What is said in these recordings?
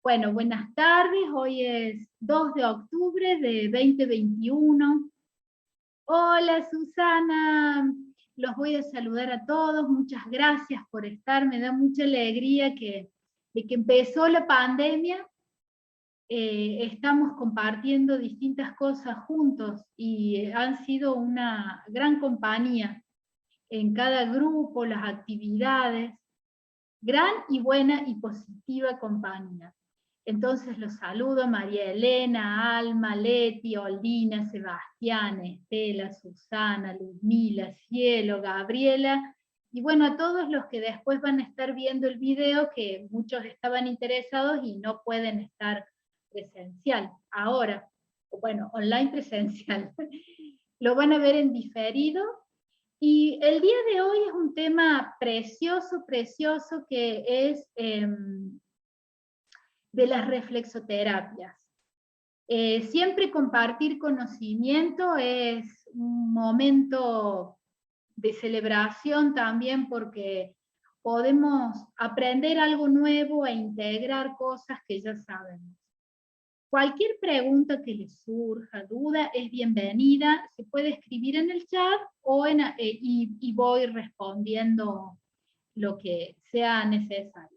Bueno, buenas tardes. Hoy es 2 de octubre de 2021. Hola, Susana. Los voy a saludar a todos. Muchas gracias por estar. Me da mucha alegría de que empezó la pandemia. Estamos compartiendo distintas cosas juntos y han sido una gran compañía en cada grupo, las actividades. Gran y buena y positiva compañía. Entonces los saludo a María Elena, Alma, Leti, Oldina, Sebastián, Estela, Susana, Luzmila, Cielo, Gabriela, y bueno, a todos los que después van a estar viendo el video, que muchos estaban interesados y no pueden estar presencial. Ahora, bueno, online presencial. Lo van a ver en diferido. Y el día de hoy es un tema precioso, precioso, que es de las reflexoterapias. Siempre compartir conocimiento es un momento de celebración también, porque podemos aprender algo nuevo e integrar cosas que ya sabemos. Cualquier pregunta que les surja, duda, es bienvenida. Se puede escribir en el chat y voy respondiendo lo que sea necesario.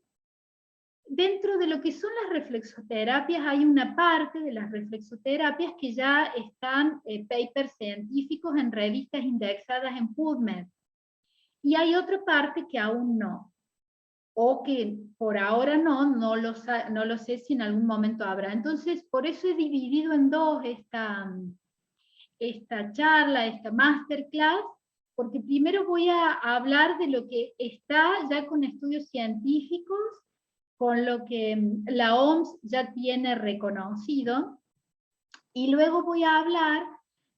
Dentro de lo que son las reflexoterapias, hay una parte de las reflexoterapias que ya están papers científicos en revistas indexadas en PubMed. Y hay otra parte que aún no, o que por ahora no lo sé si en algún momento habrá. Entonces, por eso he dividido en dos esta charla, esta masterclass, porque primero voy a hablar de lo que está ya con estudios científicos, con lo que la OMS ya tiene reconocido, y luego voy a hablar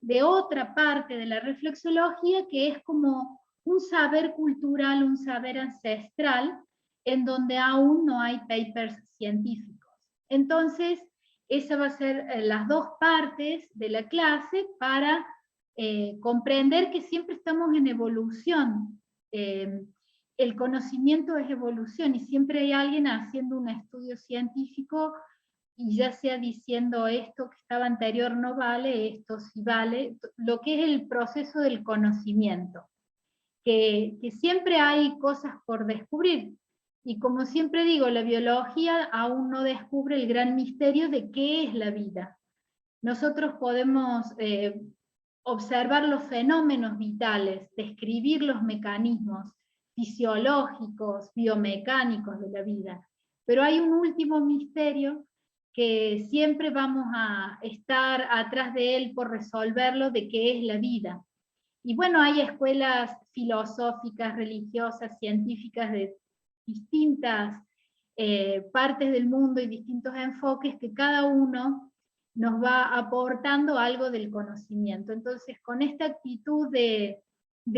de otra parte de la reflexología que es como un saber cultural, un saber ancestral, en donde aún no hay papers científicos. Entonces, esa va a ser las dos partes de la clase para comprender que siempre estamos en evolución. El conocimiento es evolución y siempre hay alguien haciendo un estudio científico y ya sea diciendo esto que estaba anterior no vale, esto sí vale, lo que es el proceso del conocimiento, que siempre hay cosas por descubrir. Y como siempre digo, la biología aún no descubre el gran misterio de qué es la vida. Nosotros podemos observar los fenómenos vitales, describir los mecanismos fisiológicos, biomecánicos de la vida, pero hay un último misterio que siempre vamos a estar atrás de él por resolverlo, de qué es la vida. Y bueno, hay escuelas filosóficas, religiosas, científicas de distintas partes del mundo y distintos enfoques que cada uno nos va aportando algo del conocimiento. Entonces, con esta actitud de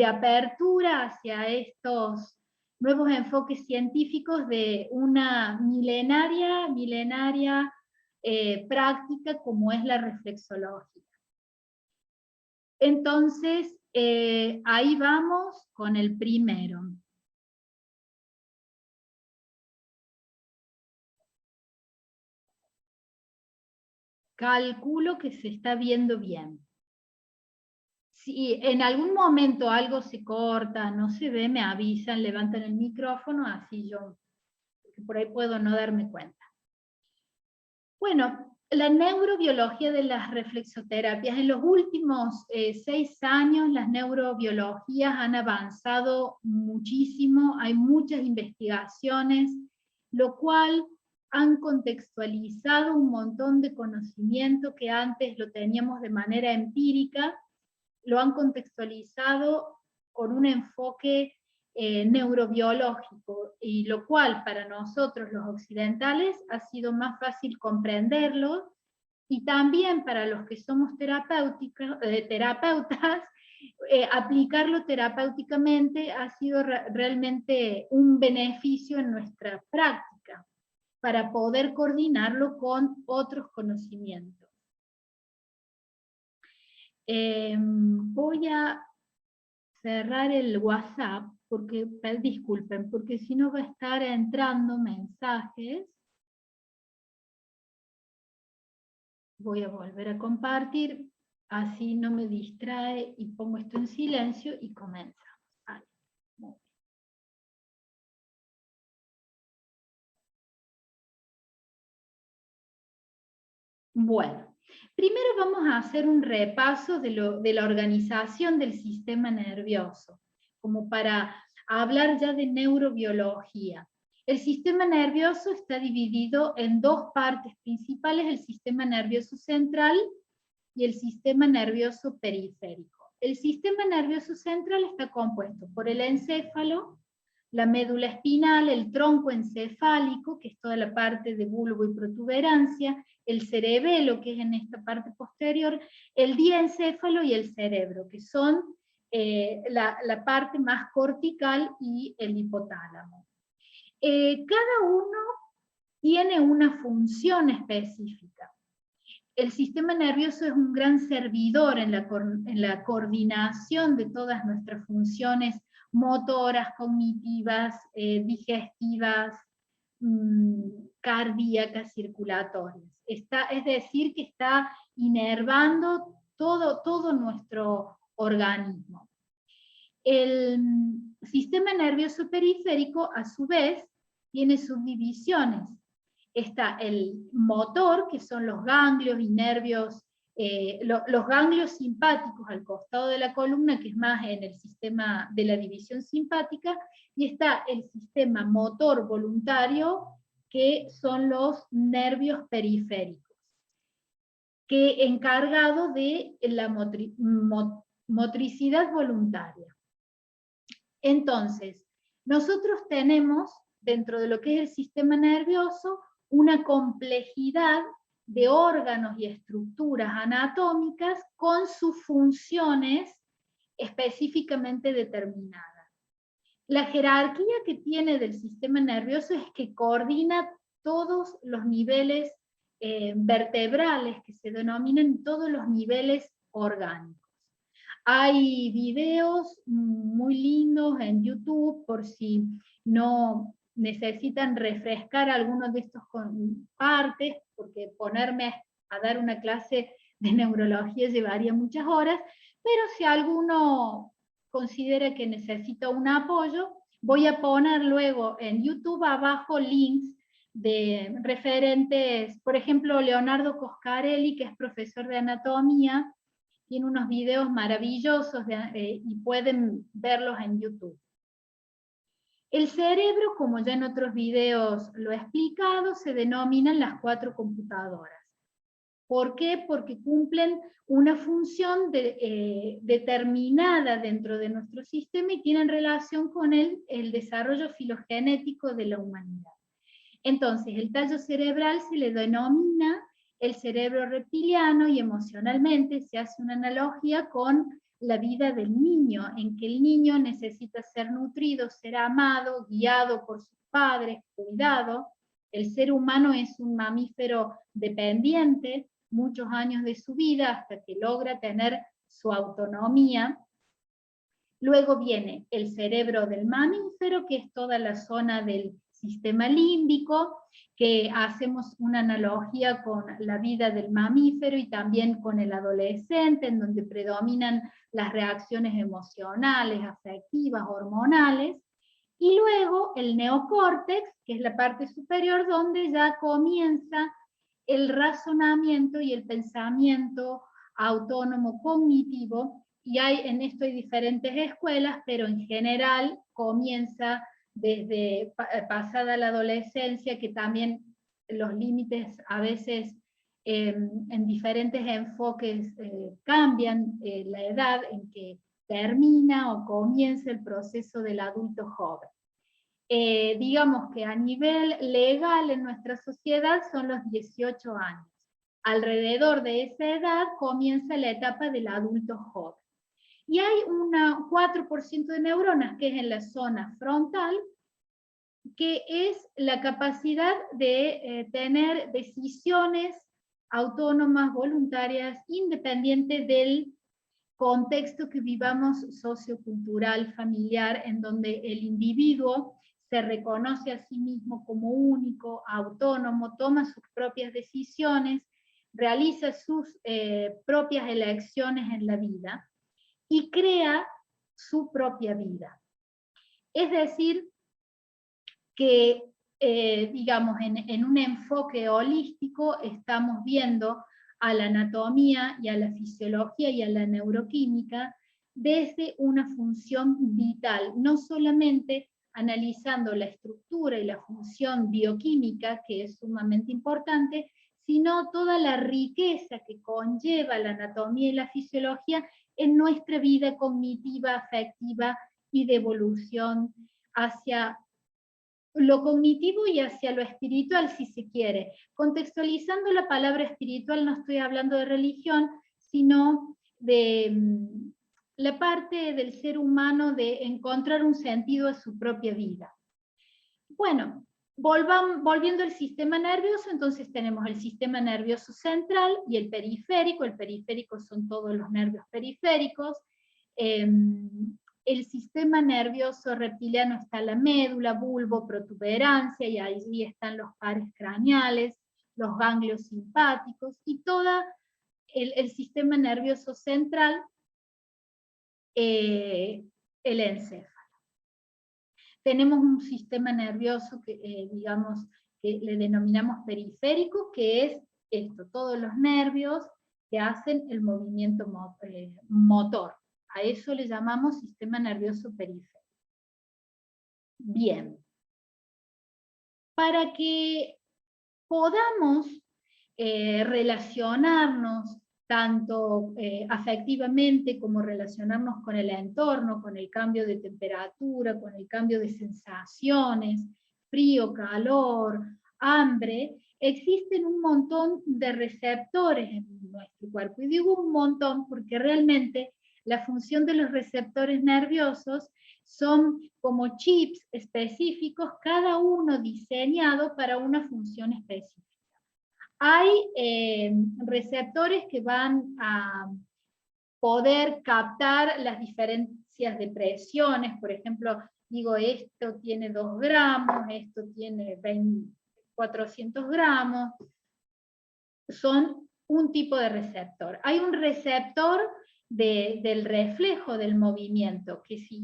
apertura hacia estos nuevos enfoques científicos de una milenaria práctica como es la reflexología. Entonces, ahí vamos con el primero. Calculo que se está viendo bien. Si en algún momento algo se corta, no se ve, me avisan, levantan el micrófono, así yo, porque por ahí puedo no darme cuenta. Bueno, la neurobiología de las reflexoterapias. En los últimos 6 años las neurobiologías han avanzado muchísimo, hay muchas investigaciones, lo cual han contextualizado un montón de conocimiento que antes lo teníamos de manera empírica, lo han contextualizado con un enfoque neurobiológico, y lo cual para nosotros los occidentales ha sido más fácil comprenderlo, y también para los que somos terapeutas, aplicarlo terapéuticamente ha sido realmente un beneficio en nuestra práctica, para poder coordinarlo con otros conocimientos. Voy a cerrar el WhatsApp, porque, disculpen, porque si no va a estar entrando mensajes. Voy a volver a compartir, así no me distrae y pongo esto en silencio y comenzamos. Vale. Bueno, primero vamos a hacer un repaso de la organización del sistema nervioso, como para hablar ya de neurobiología. El sistema nervioso está dividido en dos partes principales, el sistema nervioso central y el sistema nervioso periférico. El sistema nervioso central está compuesto por el encéfalo, la médula espinal, el tronco encefálico, que es toda la parte de bulbo y protuberancia, el cerebelo, que es en esta parte posterior, el diencéfalo y el cerebro, que son la parte más cortical y el hipotálamo. Cada uno tiene una función específica. El sistema nervioso es un gran servidor en la coordinación de todas nuestras funciones motoras, cognitivas, digestivas, cardíacas, circulatorias. Es decir, que está inervando todo nuestro organismo. El sistema nervioso periférico, a su vez, tiene subdivisiones. Está el motor, que son los ganglios y nervios, los ganglios simpáticos al costado de la columna, que es más en el sistema de la división simpática, y está el sistema motor voluntario, que son los nervios periféricos, que encargado de la motricidad voluntaria. Entonces, nosotros tenemos, dentro de lo que es el sistema nervioso, una complejidad de órganos y estructuras anatómicas con sus funciones específicamente determinadas. La jerarquía que tiene del sistema nervioso es que coordina todos los niveles vertebrales, que se denominan todos los niveles orgánicos. Hay videos muy lindos en YouTube, por si no necesitan refrescar algunos de estos partes, porque ponerme a dar una clase de neurología llevaría muchas horas, pero si alguno considera que necesita un apoyo, voy a poner luego en YouTube abajo links de referentes, por ejemplo, Leonardo Coscarelli, que es profesor de anatomía, tiene unos videos maravillosos y pueden verlos en YouTube. El cerebro, como ya en otros videos lo he explicado, se denominan las 4 computadoras. ¿Por qué? Porque cumplen una función determinada dentro de nuestro sistema y tienen relación con el desarrollo filogenético de la humanidad. Entonces, el tallo cerebral se le denomina el cerebro reptiliano y emocionalmente se hace una analogía con la vida del niño, en que el niño necesita ser nutrido, ser amado, guiado por sus padres, cuidado. El ser humano es un mamífero dependiente muchos años de su vida hasta que logra tener su autonomía. Luego viene el cerebro del mamífero, que es toda la zona del sistema límbico, que hacemos una analogía con la vida del mamífero y también con el adolescente, en donde predominan las reacciones emocionales, afectivas, hormonales. Y luego el neocórtex, que es la parte superior, donde ya comienza el razonamiento y el pensamiento autónomo cognitivo, y en esto hay diferentes escuelas, pero en general comienza desde pasada la adolescencia, que también los límites a veces en diferentes enfoques cambian la edad en que termina o comienza el proceso del adulto joven. Digamos que a nivel legal en nuestra sociedad son los 18 años. Alrededor de esa edad comienza la etapa del adulto joven. Y hay un 4% de neuronas, que es en la zona frontal, que es la capacidad de tener decisiones autónomas, voluntarias, independientes del contexto que vivamos sociocultural, familiar, en donde el individuo se reconoce a sí mismo como único, autónomo, toma sus propias decisiones, realiza sus propias elecciones en la vida y crea su propia vida. Es decir, que digamos, en un enfoque holístico estamos viendo a la anatomía y a la fisiología y a la neuroquímica desde una función vital, no solamente analizando la estructura y la función bioquímica, que es sumamente importante, sino toda la riqueza que conlleva la anatomía y la fisiología en nuestra vida cognitiva, afectiva y de evolución hacia lo cognitivo y hacia lo espiritual, si se quiere. Contextualizando la palabra espiritual, no estoy hablando de religión, sino de la parte del ser humano de encontrar un sentido a su propia vida. Bueno, volviendo al sistema nervioso, entonces tenemos el sistema nervioso central y el periférico. El periférico son todos los nervios periféricos. El sistema nervioso reptiliano está la médula, bulbo, protuberancia, y allí están los pares craneales, los ganglios simpáticos, y todo el sistema nervioso central, el encéfalo. Tenemos un sistema nervioso que, digamos, que le denominamos periférico, que es esto, todos los nervios que hacen el movimiento motor. A eso le llamamos sistema nervioso periférico. Bien. Para que podamos relacionarnos tanto afectivamente como relacionarnos con el entorno, con el cambio de temperatura, con el cambio de sensaciones, frío, calor, hambre, existen un montón de receptores en nuestro cuerpo. Y digo un montón porque realmente la función de los receptores nerviosos son como chips específicos, cada uno diseñado para una función específica. Hay receptores que van a poder captar las diferencias de presiones, por ejemplo, digo, esto tiene 2 gramos, esto tiene 400 gramos, son un tipo de receptor. Hay un receptor del reflejo del movimiento, que si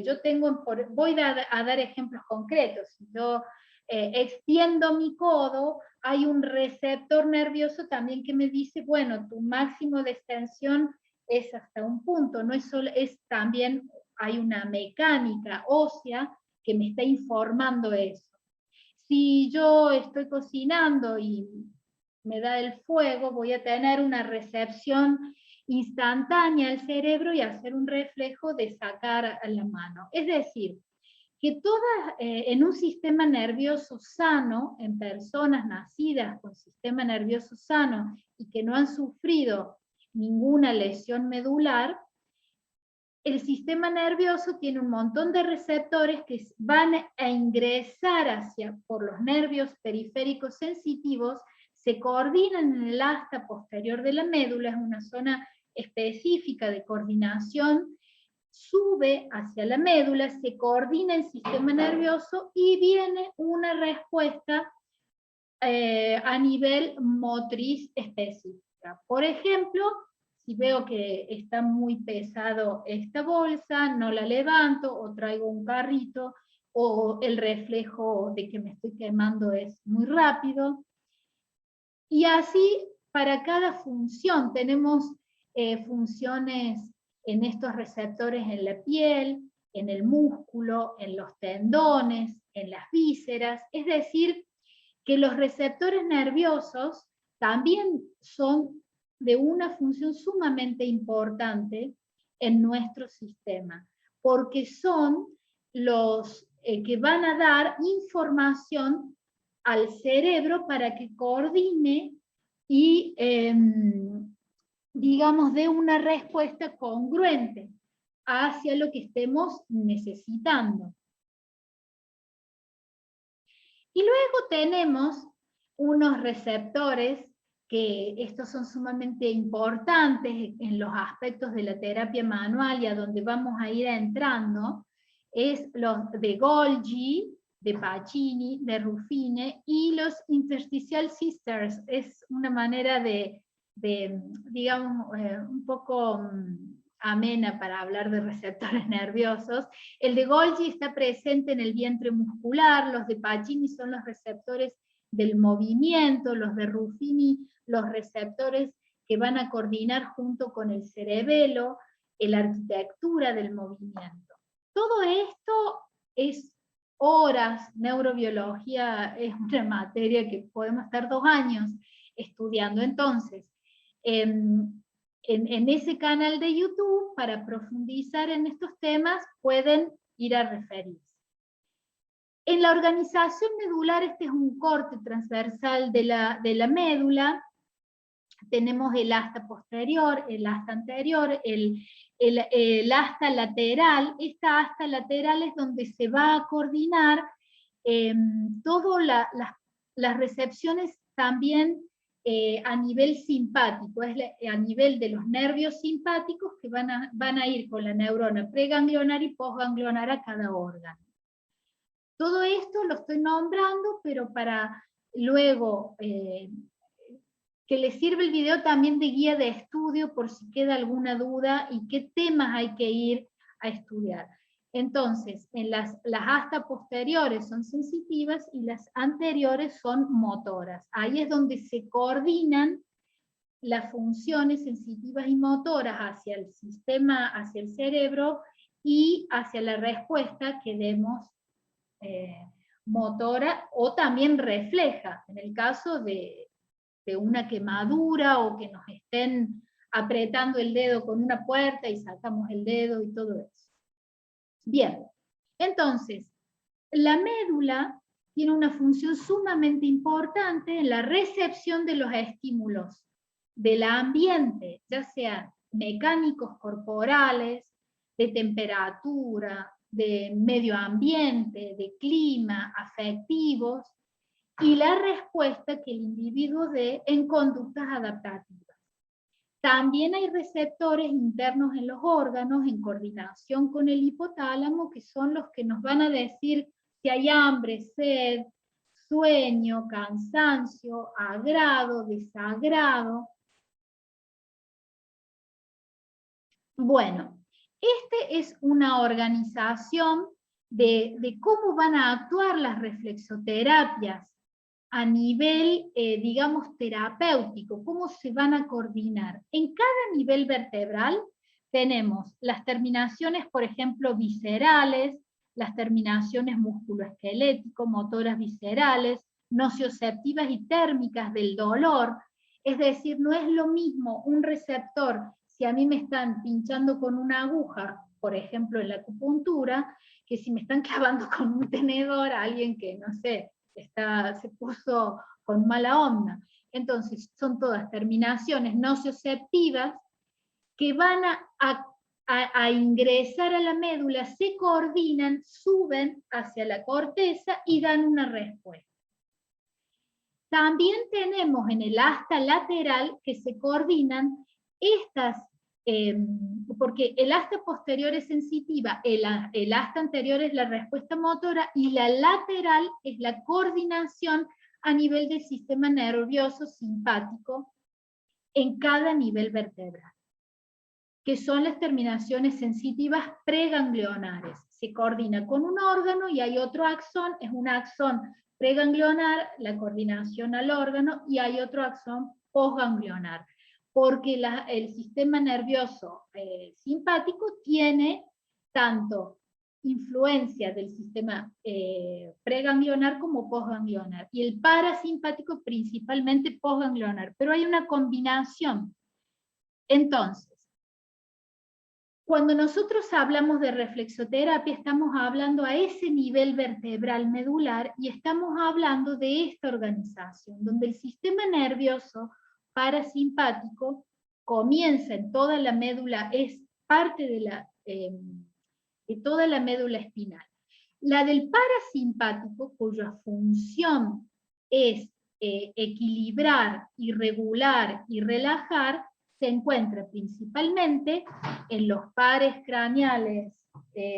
yo tengo, voy a dar ejemplos concretos, si yo extiendo mi codo, hay un receptor nervioso también que me dice, bueno, tu máximo de extensión es hasta un punto, no es solo, es también, hay una mecánica ósea que me está informando eso. Si yo estoy cocinando y me da el fuego, voy a tener una recepción instantánea al cerebro y hacer un reflejo de sacar a la mano. Es decir, que todas, en un sistema nervioso sano, en personas nacidas con sistema nervioso sano y que no han sufrido ninguna lesión medular, el sistema nervioso tiene un montón de receptores que van a ingresar por los nervios periféricos sensitivos, se coordinan en el asta posterior de la médula, es una zona específica de coordinación, sube hacia la médula, se coordina el sistema nervioso y viene una respuesta a nivel motriz específica. Por ejemplo, si veo que está muy pesado esta bolsa, no la levanto, o traigo un carrito, o el reflejo de que me estoy quemando es muy rápido. Y así, para cada función, tenemos funciones en estos receptores en la piel, en el músculo, en los tendones, en las vísceras, es decir, que los receptores nerviosos también son de una función sumamente importante en nuestro sistema, porque son los que van a dar información al cerebro para que coordine y, digamos, dé una respuesta congruente hacia lo que estemos necesitando. Y luego tenemos unos receptores que estos son sumamente importantes en los aspectos de la terapia manual y a donde vamos a ir entrando, es los de Golgi, de Pacini, de Ruffini, y los interstitial sisters, es una manera de digamos, un poco amena para hablar de receptores nerviosos. El de Golgi está presente en el vientre muscular, los de Pacini son los receptores del movimiento, los de Ruffini, los receptores que van a coordinar junto con el cerebelo, la arquitectura del movimiento. Todo esto es horas, neurobiología es una materia que podemos estar 2 años estudiando. Entonces, en ese canal de YouTube, para profundizar en estos temas, pueden ir a referirse. En la organización medular, este es un corte transversal de la médula. Tenemos el asta posterior, el asta anterior, el asta lateral. Esta asta lateral es donde se va a coordinar todas las recepciones también a nivel simpático, es a nivel de los nervios simpáticos que van a ir con la neurona preganglionar y posganglionar a cada órgano. Todo esto lo estoy nombrando, pero para luego que les sirve el video también de guía de estudio por si queda alguna duda y qué temas hay que ir a estudiar. Entonces, las astas posteriores son sensitivas y las anteriores son motoras. Ahí es donde se coordinan las funciones sensitivas y motoras hacia el sistema, hacia el cerebro y hacia la respuesta que demos motora o también refleja, en el caso de una quemadura o que nos estén apretando el dedo con una puerta y sacamos el dedo y todo eso. Bien, entonces, la médula tiene una función sumamente importante en la recepción de los estímulos del ambiente, ya sean mecánicos corporales, de temperatura, de medio ambiente, de clima, afectivos, y la respuesta que el individuo dé en conductas adaptativas. También hay receptores internos en los órganos en coordinación con el hipotálamo, que son los que nos van a decir si hay hambre, sed, sueño, cansancio, agrado, desagrado. Bueno, este es una organización de cómo van a actuar las reflexoterapias a nivel, digamos, terapéutico, cómo se van a coordinar. En cada nivel vertebral tenemos las terminaciones, por ejemplo, viscerales, las terminaciones musculoesquelético, motoras viscerales, nocioceptivas y térmicas del dolor. Es decir, no es lo mismo un receptor, si a mí me están pinchando con una aguja, por ejemplo en la acupuntura, que si me están clavando con un tenedor a alguien que, no sé, se puso con mala onda. Entonces, son todas terminaciones nocioceptivas que van a ingresar a la médula, se coordinan, suben hacia la corteza y dan una respuesta. También tenemos en el asta lateral que se coordinan estas, porque el asta posterior es sensitiva, el asta anterior es la respuesta motora y la lateral es la coordinación a nivel del sistema nervioso simpático en cada nivel vertebral, que son las terminaciones sensitivas preganglionares. Se coordina con un órgano y hay otro axón, es un axón preganglionar, la coordinación al órgano, y hay otro axón posganglionar, porque el sistema nervioso simpático tiene tanto influencia del sistema preganglionar como posganglionar, y el parasimpático principalmente posganglionar, pero hay una combinación. Entonces, cuando nosotros hablamos de reflexoterapia, estamos hablando a ese nivel vertebral medular y estamos hablando de esta organización, donde el sistema nervioso parasimpático comienza en toda la médula, es parte de toda la médula espinal. La del parasimpático, cuya función es equilibrar y regular y relajar, se encuentra principalmente en los pares craneales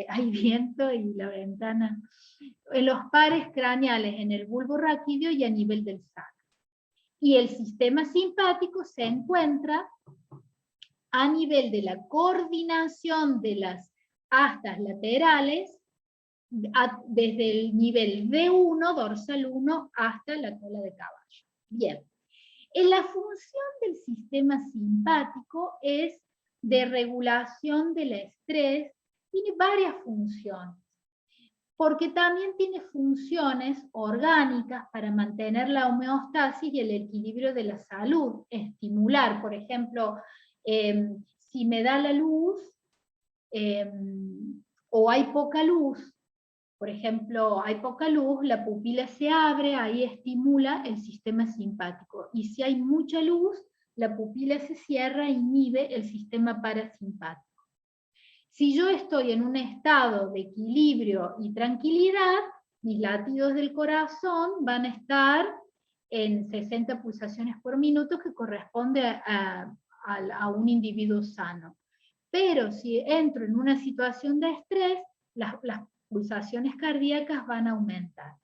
hay viento y la ventana, en los pares craneales, en el bulbo raquídeo y a nivel del sacro. Y el sistema simpático se encuentra a nivel de la coordinación de las astas laterales, desde el nivel D1, dorsal 1, hasta la cola de caballo. Bien. La función del sistema simpático es de regulación del estrés, tiene varias funciones, porque también tiene funciones orgánicas para mantener la homeostasis y el equilibrio de la salud, estimular, por ejemplo, si me da la luz o hay poca luz, por ejemplo, hay poca luz, la pupila se abre, ahí estimula el sistema simpático. Y si hay mucha luz, la pupila se cierra e inhibe el sistema parasimpático. Si yo estoy en un estado de equilibrio y tranquilidad, mis latidos del corazón van a estar en 60 pulsaciones por minuto, que corresponde a un individuo sano. Pero si entro en una situación de estrés, las pulsaciones cardíacas van a aumentar.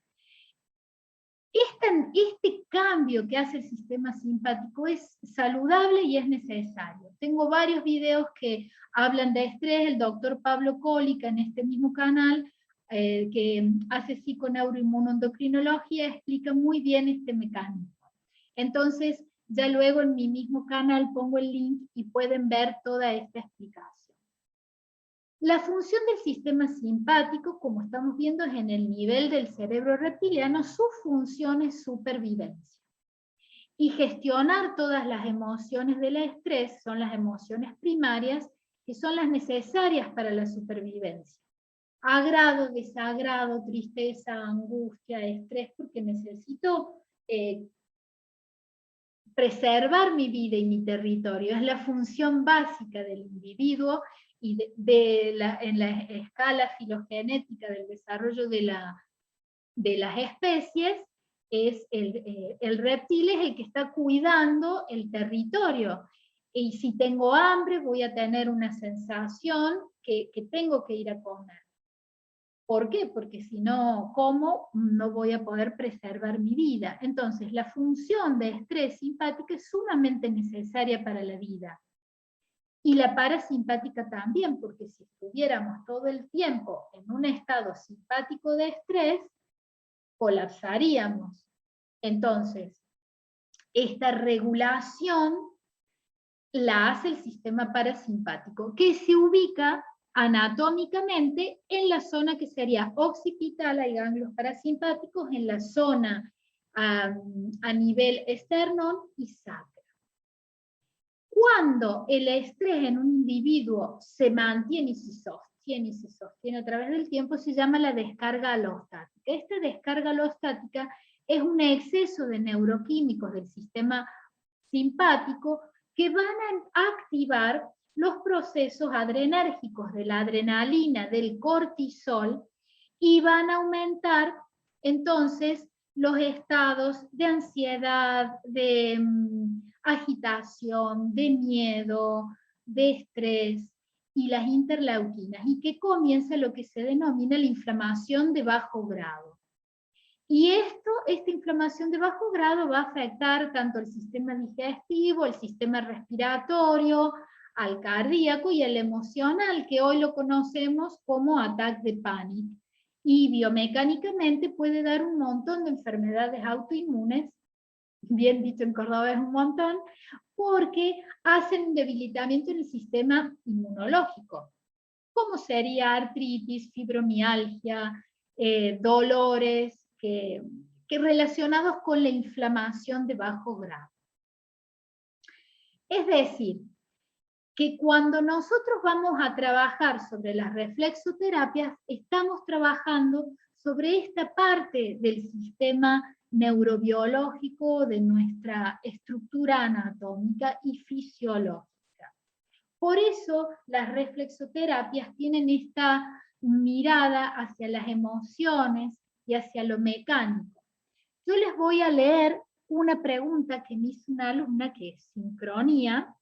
Este cambio que hace el sistema simpático es saludable y es necesario. Tengo varios videos que hablan de estrés, el doctor Pablo Cólica en este mismo canal, que hace psiconeuroinmunoendocrinología, explica muy bien este mecanismo. Entonces, ya luego en mi mismo canal pongo el link y pueden ver toda esta explicación. La función del sistema simpático, como estamos viendo, es en el nivel del cerebro reptiliano, su función es supervivencia. Y gestionar todas las emociones del estrés son las emociones primarias, que son las necesarias para la supervivencia. Agrado, desagrado, tristeza, angustia, estrés, porque necesito preservar mi vida y mi territorio. Es la función básica del individuo y en la escala filogenética del desarrollo de las especies, es el reptil es el que está cuidando el territorio. Y si tengo hambre, voy a tener una sensación que tengo que ir a comer. ¿Por qué? Porque si no como, no voy a poder preservar mi vida. Entonces, la función de estrés simpática es sumamente necesaria para la vida. Y la parasimpática también, porque si estuviéramos todo el tiempo en un estado simpático de estrés, colapsaríamos. Entonces, esta regulación la hace el sistema parasimpático, que se ubica anatómicamente en la zona que sería occipital, hay ganglios parasimpáticos, en la zona a nivel esternón y sacro. Cuando el estrés en un individuo se mantiene y se sostiene a través del tiempo, se llama la descarga alostática. Esta descarga alostática es un exceso de neuroquímicos del sistema simpático que van a activar los procesos adrenérgicos de la adrenalina, del cortisol, y van a aumentar entonces los estados de ansiedad, de agitación, de miedo, de estrés y las interleuquinas, y que comienza lo que se denomina la inflamación de bajo grado. Y esta inflamación de bajo grado va a afectar tanto el sistema digestivo, el sistema respiratorio, al cardíaco y al emocional, que hoy lo conocemos como ataque de pánico. Y biomecánicamente puede dar un montón de enfermedades autoinmunes, bien dicho en Córdoba es un montón, porque hacen un debilitamiento en el sistema inmunológico, como sería artritis, fibromialgia, dolores, que relacionados con la inflamación de bajo grado. Es decir, que cuando nosotros vamos a trabajar sobre las reflexoterapias, estamos trabajando sobre esta parte del sistema neurobiológico, de nuestra estructura anatómica y fisiológica. Por eso las reflexoterapias tienen esta mirada hacia las emociones y hacia lo mecánico. Yo les voy a leer una pregunta que me hizo una alumna, que es Sincronía.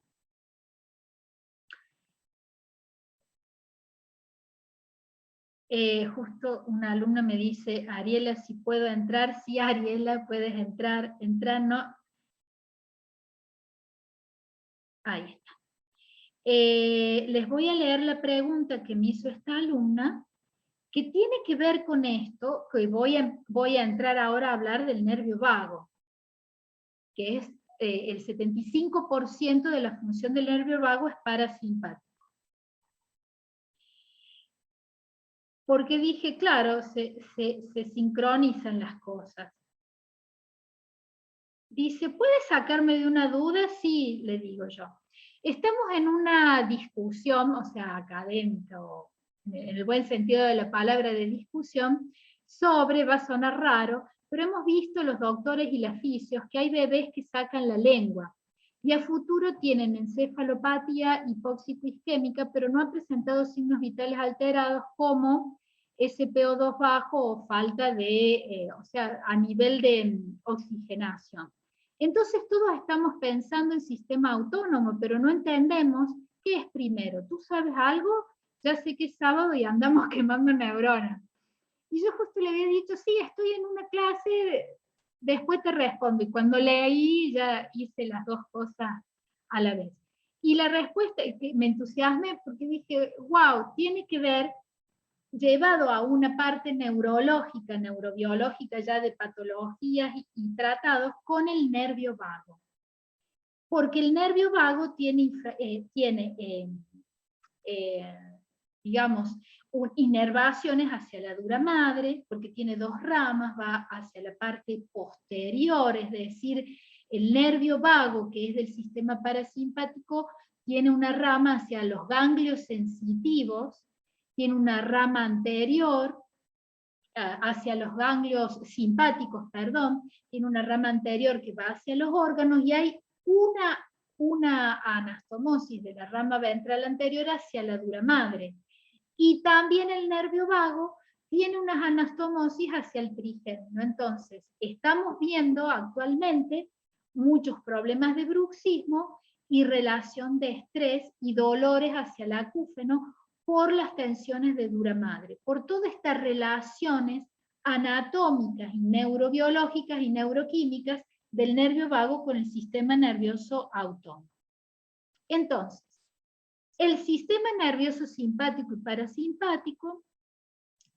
Justo una alumna me dice, Ariela, si puedo entrar. Sí, Ariela, puedes entrar, no. Ahí está. Les voy a leer la pregunta que me hizo esta alumna, que tiene que ver con esto, que voy a entrar ahora a hablar del nervio vago, que es el 75% de la función del nervio vago es parasimpático. Porque dije, claro, se sincronizan las cosas. Dice, ¿puedes sacarme de una duda? Sí, le digo yo. Estamos en una discusión, o sea, académica, en el buen sentido de la palabra de discusión, sobre, va a sonar raro, pero hemos visto los doctores y las fisios que hay bebés que sacan la lengua y a futuro tienen encefalopatía hipóxico-isquémica, pero no han presentado signos vitales alterados como SpO2 bajo o falta de, o sea, a nivel de oxigenación. Entonces todos estamos pensando en sistema autónomo, pero no entendemos qué es primero. ¿Tú sabes algo? Ya sé que es sábado y andamos quemando neuronas. Y yo justo le había dicho, sí, estoy en una clase, después te respondo. Y cuando leí ya hice las dos cosas a la vez. Y la respuesta es que me entusiasmé porque dije, wow, tiene que ver, llevado a una parte neurológica, neurobiológica ya de patologías y tratados con el nervio vago. Porque el nervio vago tiene digamos, inervaciones hacia la dura madre, porque tiene dos ramas, va hacia la parte posterior, es decir, el nervio vago, que es del sistema parasimpático, tiene una rama hacia los ganglios sensitivos, tiene una rama anterior hacia los ganglios simpáticos, perdón, tiene una rama anterior que va hacia los órganos y hay una anastomosis de la rama ventral anterior hacia la dura madre. Y también el nervio vago tiene unas anastomosis hacia el trigémino. Entonces, estamos viendo actualmente muchos problemas de bruxismo y relación de estrés y dolores hacia el acúfeno por las tensiones de dura madre, por todas estas relaciones anatómicas y neurobiológicas y neuroquímicas del nervio vago con el sistema nervioso autónomo. Entonces, el sistema nervioso simpático y parasimpático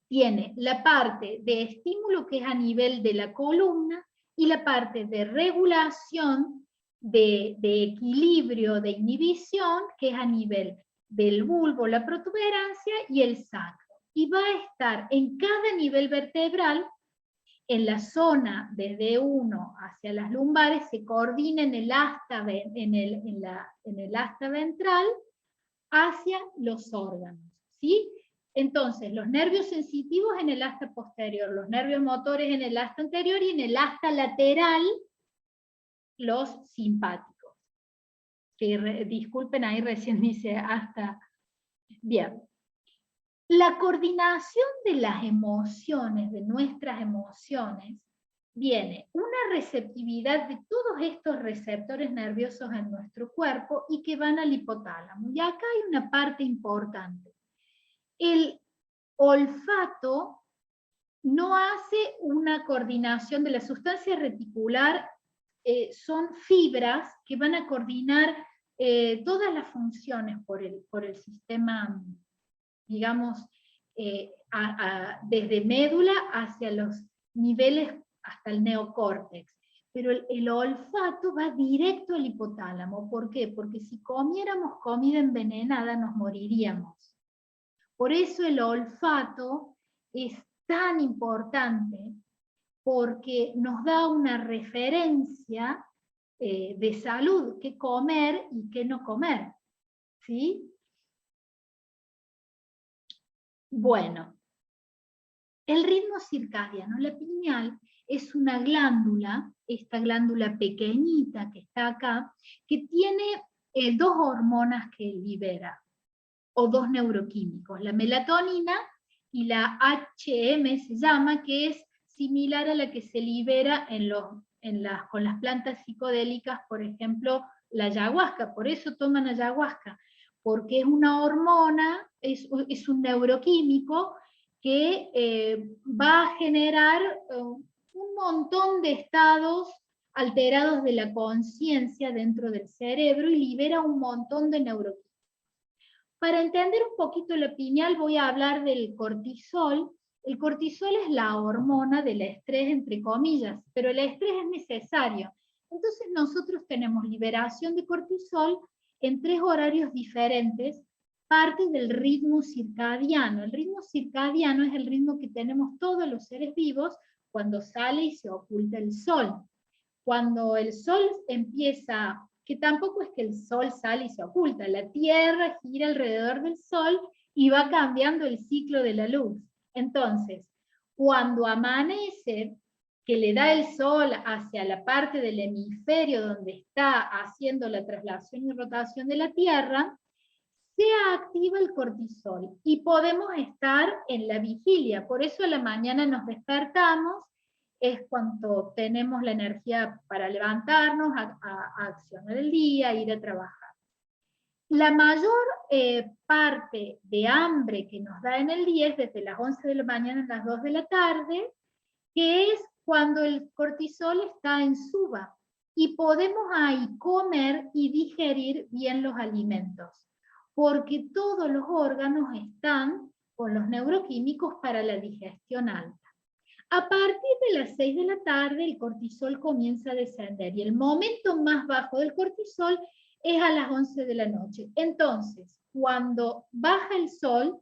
tiene la parte de estímulo que es a nivel de la columna y la parte de regulación, de equilibrio, de inhibición, que es a nivel del bulbo, la protuberancia y el sacro. Y va a estar en cada nivel vertebral, en la zona desde uno hacia las lumbares, se coordina en el asta, en el asta ventral hacia los órganos, ¿sí? Entonces, los nervios sensitivos en el asta posterior, los nervios motores en el asta anterior y en el asta lateral, los simpáticos. Que disculpen, ahí recién dice asta. Bien. La coordinación de las emociones, de nuestras emociones, viene una receptividad de todos estos receptores nerviosos en nuestro cuerpo y que van al hipotálamo. Y acá hay una parte importante. El olfato no hace una coordinación de la sustancia reticular, son fibras que van a coordinar todas las funciones por el sistema, digamos, desde médula hacia los niveles hasta el neocórtex. Pero el olfato va directo al hipotálamo. ¿Por qué? Porque si comiéramos comida envenenada nos moriríamos. Por eso el olfato es tan importante, porque nos da una referencia de salud, qué comer y qué no comer. ¿Sí? Bueno, el ritmo circadiano, la pineal, es una glándula, esta glándula pequeñita que está acá, que tiene dos hormonas que libera, o dos neuroquímicos, la melatonina y la HM se llama, que es similar a la que se libera con las plantas psicodélicas, por ejemplo, la ayahuasca. Por eso toman ayahuasca, porque es una hormona, es un neuroquímico que va a generar un montón de estados alterados de la conciencia dentro del cerebro y libera un montón de neuroquímicos. Para entender un poquito la pineal voy a hablar del cortisol. El cortisol es la hormona del estrés, entre comillas, pero el estrés es necesario. Entonces nosotros tenemos liberación de cortisol en 3 horarios diferentes, parte del ritmo circadiano. El ritmo circadiano es el ritmo que tenemos todos los seres vivos cuando sale y se oculta el sol. Cuando el sol empieza, que tampoco es que el sol sale y se oculta, la Tierra gira alrededor del sol y va cambiando el ciclo de la luz. Entonces, cuando amanece, que le da el sol hacia la parte del hemisferio donde está haciendo la traslación y rotación de la Tierra, se activa el cortisol y podemos estar en la vigilia. Por eso a la mañana nos despertamos, es cuando tenemos la energía para levantarnos, a accionar el día, ir a trabajar. La mayor parte de hambre que nos da en el día es desde las 11 de la mañana a las 2 de la tarde, que es cuando el cortisol está en suba, y podemos ahí comer y digerir bien los alimentos, porque todos los órganos están con los neuroquímicos para la digestión alta. A partir de las 6 de la tarde el cortisol comienza a descender y el momento más bajo del cortisol es a las 11 de la noche. Entonces, cuando baja el sol,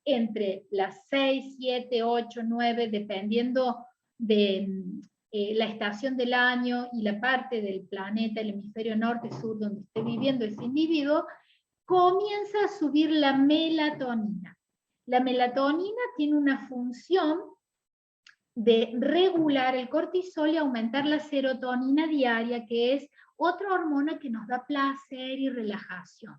entre las 6, 7, 8, 9, dependiendo de la estación del año y la parte del planeta, el hemisferio norte-sur donde esté viviendo ese individuo, comienza a subir la melatonina. La melatonina tiene una función de regular el cortisol y aumentar la serotonina diaria, que es otra hormona que nos da placer y relajación,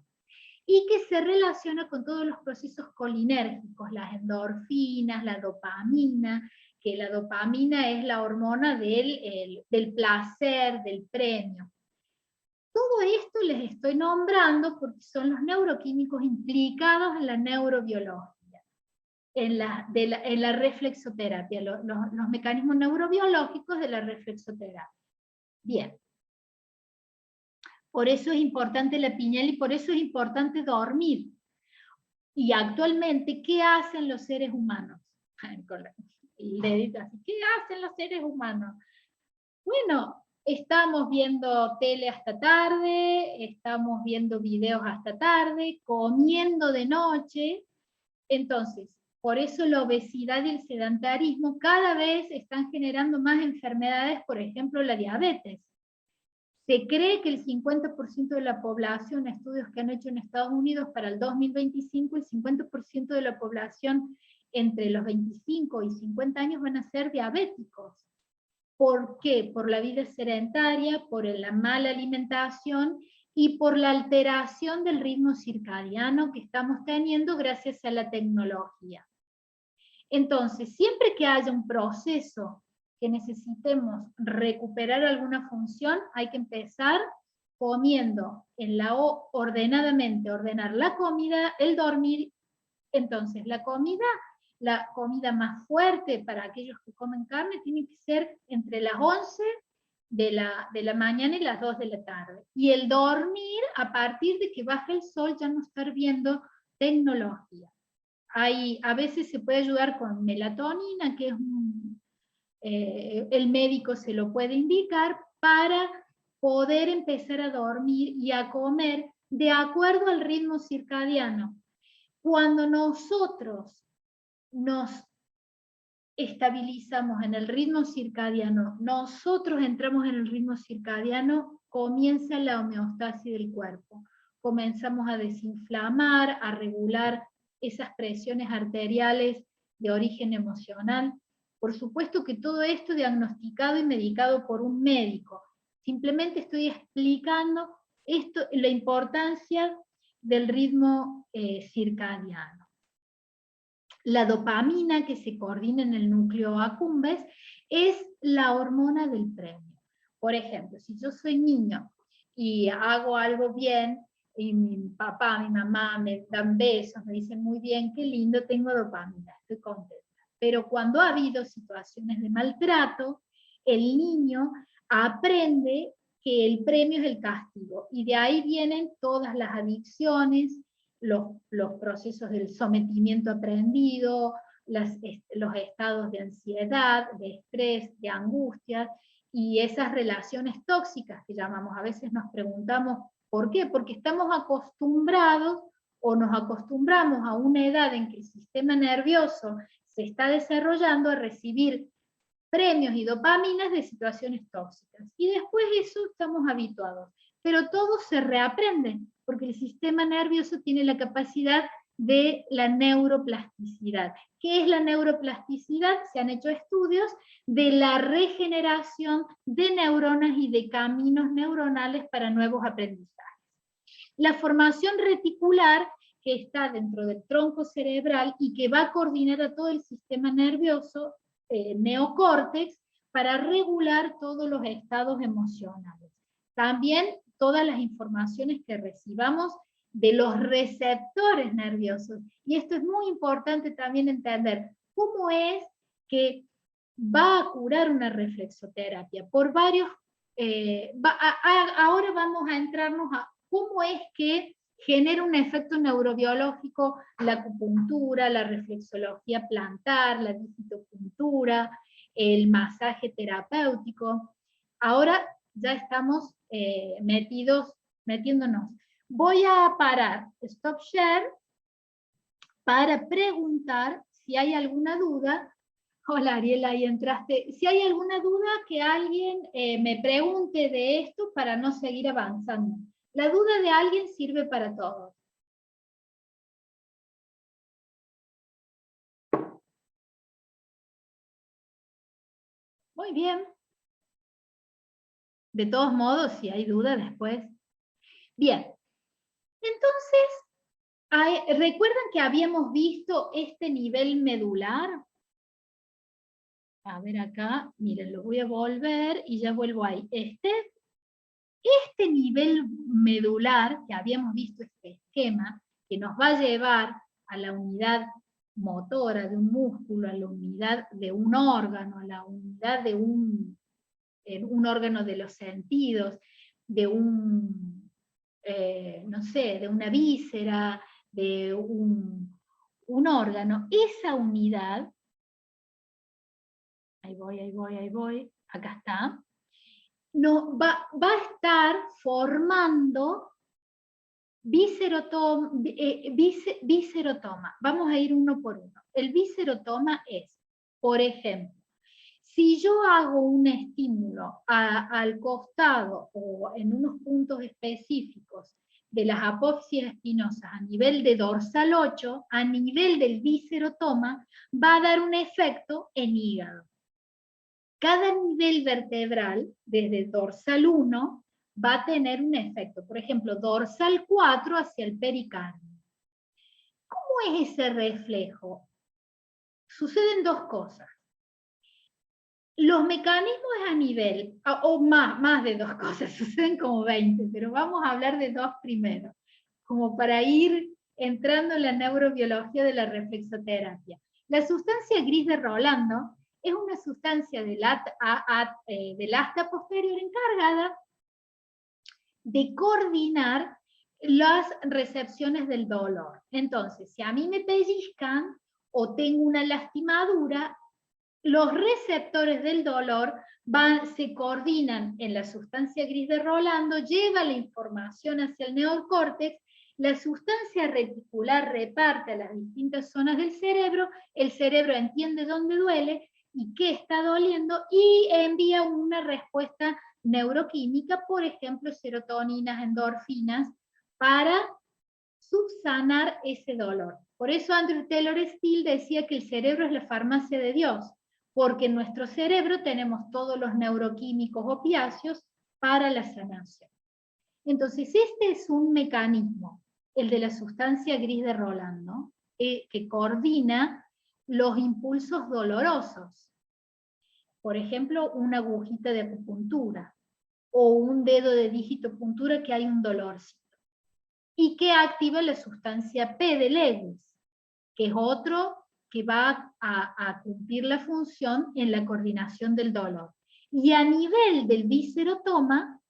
y que se relaciona con todos los procesos colinérgicos, las endorfinas, la dopamina, que la dopamina es la hormona del placer, del premio. Todo esto les estoy nombrando porque son los neuroquímicos implicados en la neurobiología, en la reflexoterapia, los mecanismos neurobiológicos de la reflexoterapia. Bien. Por eso es importante la pineal y por eso es importante dormir. Y actualmente, ¿qué hacen los seres humanos? ¿Qué hacen los seres humanos? Bueno, estamos viendo tele hasta tarde, estamos viendo videos hasta tarde, comiendo de noche. Entonces, por eso la obesidad y el sedentarismo cada vez están generando más enfermedades, por ejemplo, la diabetes. Se cree que el 50% de la población, estudios que han hecho en Estados Unidos para el 2025, el 50% de la población entre los 25 y 50 años van a ser diabéticos. ¿Por qué? Por la vida sedentaria, por la mala alimentación y por la alteración del ritmo circadiano que estamos teniendo gracias a la tecnología. Entonces, siempre que haya un proceso que necesitemos recuperar alguna función, hay que empezar comiendo ordenadamente, ordenar la comida, el dormir. Entonces, la comida más fuerte para aquellos que comen carne tiene que ser entre las 11 de la mañana y las 2 de la tarde. Y el dormir, a partir de que baja el sol, ya no estar viendo tecnología. A veces se puede ayudar con melatonina, que es el médico se lo puede indicar para poder empezar a dormir y a comer de acuerdo al ritmo circadiano. Cuando nosotros nos estabilizamos en el ritmo circadiano, nosotros entramos en el ritmo circadiano, comienza la homeostasis del cuerpo. Comenzamos a desinflamar, a regular esas presiones arteriales de origen emocional. Por supuesto que todo esto diagnosticado y medicado por un médico. Simplemente estoy explicando la importancia del ritmo circadiano. La dopamina, que se coordina en el núcleo accumbens, es la hormona del premio. Por ejemplo, si yo soy niño y hago algo bien, y mi papá, mi mamá me dan besos, me dicen muy bien, qué lindo, tengo dopamina, estoy contento. pero cuando ha habido situaciones de maltrato, el niño aprende que el premio es el castigo, y de ahí vienen todas las adicciones, los procesos del sometimiento aprendido, los estados de ansiedad, de estrés, de angustia, y esas relaciones tóxicas que llamamos. A veces nos preguntamos, ¿por qué? Porque estamos acostumbrados o nos acostumbramos a una edad en que el sistema nervioso se está desarrollando a recibir premios y dopaminas de situaciones tóxicas. Y después de eso estamos habituados. Pero todo se reaprende, porque el sistema nervioso tiene la capacidad de la neuroplasticidad. ¿Qué es la neuroplasticidad? Se han hecho estudios de la regeneración de neuronas y de caminos neuronales para nuevos aprendizajes. La formación reticular, que está dentro del tronco cerebral y que va a coordinar a todo el sistema nervioso, neocórtex, para regular todos los estados emocionales. También todas las informaciones que recibamos de los receptores nerviosos. Y esto es muy importante también entender cómo es que va a curar una reflexoterapia. Por varios, ahora vamos a entrarnos a cómo es que genera un efecto neurobiológico la acupuntura, la reflexología plantar, la digitopuntura, el masaje terapéutico. Ahora ya estamos metiéndonos. Voy a parar Stop Share para preguntar si hay alguna duda. Hola Ariel, ahí entraste. Si hay alguna duda, que alguien me pregunte de esto para no seguir avanzando. La duda de alguien sirve para todos. Muy bien. De todos modos, si hay duda después. Bien. Entonces, ¿recuerdan que habíamos visto este nivel medular? A ver acá, miren, lo voy a volver y ya vuelvo ahí. Este nivel medular, que habíamos visto este esquema, que nos va a llevar a la unidad motora de un músculo, a la unidad de un órgano, a la unidad de un órgano de los sentidos, de no sé, de una víscera, de un órgano. Esa unidad, ahí voy, acá está, no, va a estar formando viscerotoma. Vamos a ir uno por uno. El viscerotoma es, por ejemplo, si yo hago un estímulo al costado o en unos puntos específicos de las apófisis espinosas a nivel de dorsal 8, a nivel del viscerotoma, va a dar un efecto en hígado. Cada nivel vertebral, desde dorsal 1, va a tener un efecto. Por ejemplo, dorsal 4 hacia el pericardio. ¿Cómo es ese reflejo? Suceden dos cosas. Los mecanismos a nivel, o más de dos cosas, suceden como 20, pero vamos a hablar de dos primero, como para ir entrando en la neurobiología de la reflexoterapia. La sustancia gris de Rolando es una sustancia del asta posterior encargada de coordinar las recepciones del dolor. Entonces, si a mí me pellizcan o tengo una lastimadura, los receptores del dolor se coordinan en la sustancia gris de Rolando, lleva la información hacia el neocórtex, la sustancia reticular reparte a las distintas zonas del cerebro, el cerebro entiende dónde duele y qué está doliendo, y envía una respuesta neuroquímica, por ejemplo, serotoninas, endorfinas, para subsanar ese dolor. Por eso Andrew Taylor Still decía que el cerebro es la farmacia de Dios, porque en nuestro cerebro tenemos todos los neuroquímicos opiáceos para la sanación. Entonces, este es un mecanismo, el de la sustancia gris de Rolando, que coordina los impulsos dolorosos. Por ejemplo, una agujita de acupuntura, o un dedo de digitopuntura que hay un dolorcito. Y que activa la sustancia P de Lewis, que es otro que va a cumplir la función en la coordinación del dolor. Y a nivel del viscerotoma,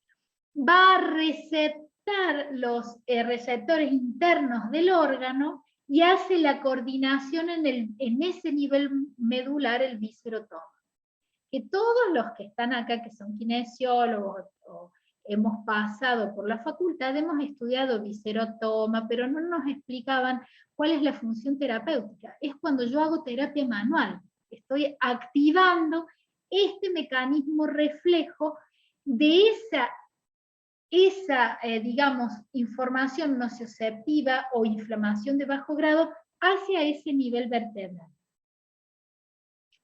va a receptar los receptores internos del órgano y hace la coordinación en ese nivel medular, el viscerotoma. Que todos los que están acá, que son kinesiólogos o hemos pasado por la facultad, hemos estudiado viscerotoma, pero no nos explicaban cuál es la función terapéutica. Es cuando yo hago terapia manual, estoy activando este mecanismo reflejo de esa digamos, información nociceptiva o inflamación de bajo grado hacia ese nivel vertebral.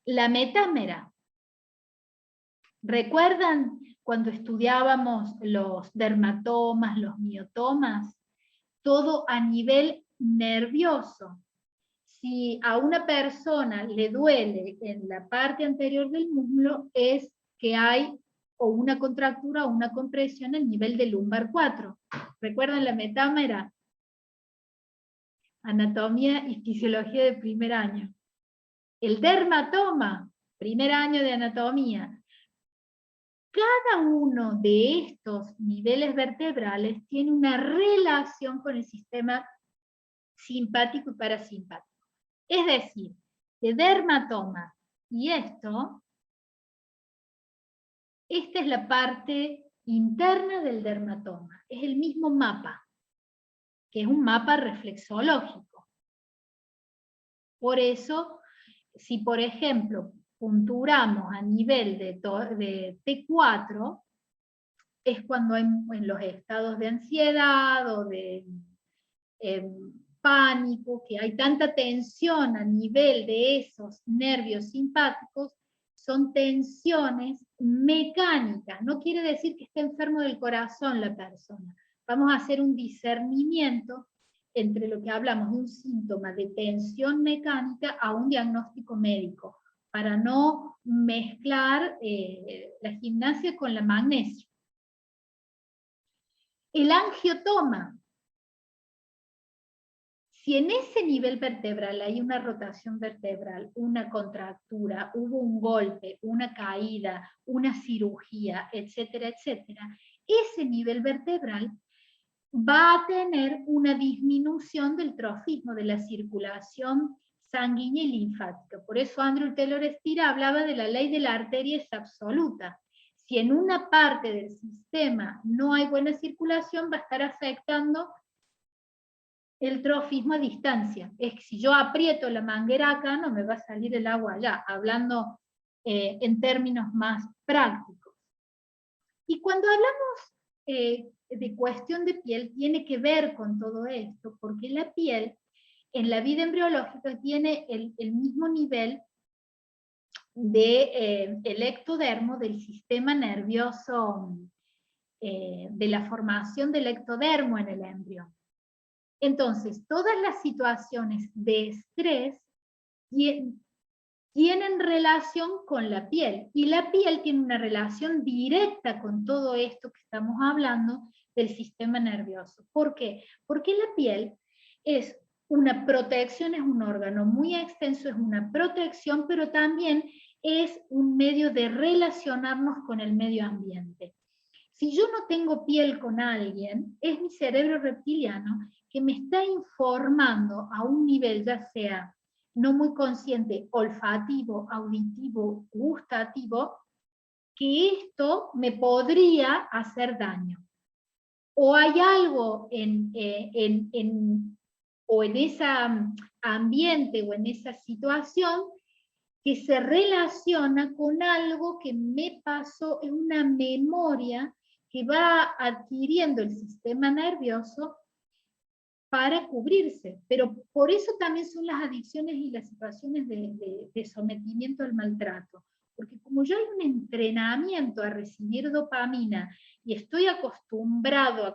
La metámera. ¿Recuerdan cuando estudiábamos los dermatomas, los miotomas? Todo a nivel nervioso. Si a una persona le duele en la parte anterior del muslo, es que hay o una contractura o una compresión al nivel del lumbar 4. ¿Recuerdan la metámera? Anatomía y fisiología de primer año. El dermatoma, primer año de anatomía. Cada uno de estos niveles vertebrales tiene una relación con el sistema simpático y parasimpático. Es decir, de dermatoma y esta es la parte interna del dermatoma, es el mismo mapa, que es un mapa reflexológico. Por eso, si por ejemplo punturamos a nivel de T4, es cuando en los estados de ansiedad o de pánico, que hay tanta tensión a nivel de esos nervios simpáticos, son tensiones mecánicas, no quiere decir que esté enfermo del corazón la persona. Vamos a hacer un discernimiento entre lo que hablamos de un síntoma de tensión mecánica a un diagnóstico médico, para no mezclar la gimnasia con la magnesia. El angiotoma. Si en ese nivel vertebral hay una rotación vertebral, una contractura, hubo un golpe, una caída, una cirugía, etcétera, etcétera, ese nivel vertebral va a tener una disminución del trofismo, de la circulación sanguínea y linfática. Por eso Andrew Taylor Stier hablaba de la ley de la arteria es absoluta. Si en una parte del sistema no hay buena circulación, va a estar afectando el trofismo a distancia. Es que si yo aprieto la manguera acá, no me va a salir el agua allá, hablando en términos más prácticos. Y cuando hablamos de cuestión de piel, tiene que ver con todo esto, porque la piel, en la vida embriológica, tiene el mismo nivel de el ectodermo del sistema nervioso, de la formación del ectodermo en el embrión. Entonces, todas las situaciones de estrés tienen relación con la piel, y la piel tiene una relación directa con todo esto que estamos hablando del sistema nervioso. ¿Por qué? Porque la piel es una protección, es un órgano muy extenso, es una protección, pero también es un medio de relacionarnos con el medio ambiente. Si yo no tengo piel con alguien, es mi cerebro reptiliano que me está informando a un nivel, ya sea no muy consciente, olfativo, auditivo, gustativo, que esto me podría hacer daño. O hay algo en ese ambiente o en esa situación que se relaciona con algo que me pasó, es una memoria que va adquiriendo el sistema nervioso para cubrirse. Pero por eso también son las adicciones y las situaciones de sometimiento al maltrato. Porque como yo hay un entrenamiento a recibir dopamina y estoy acostumbrada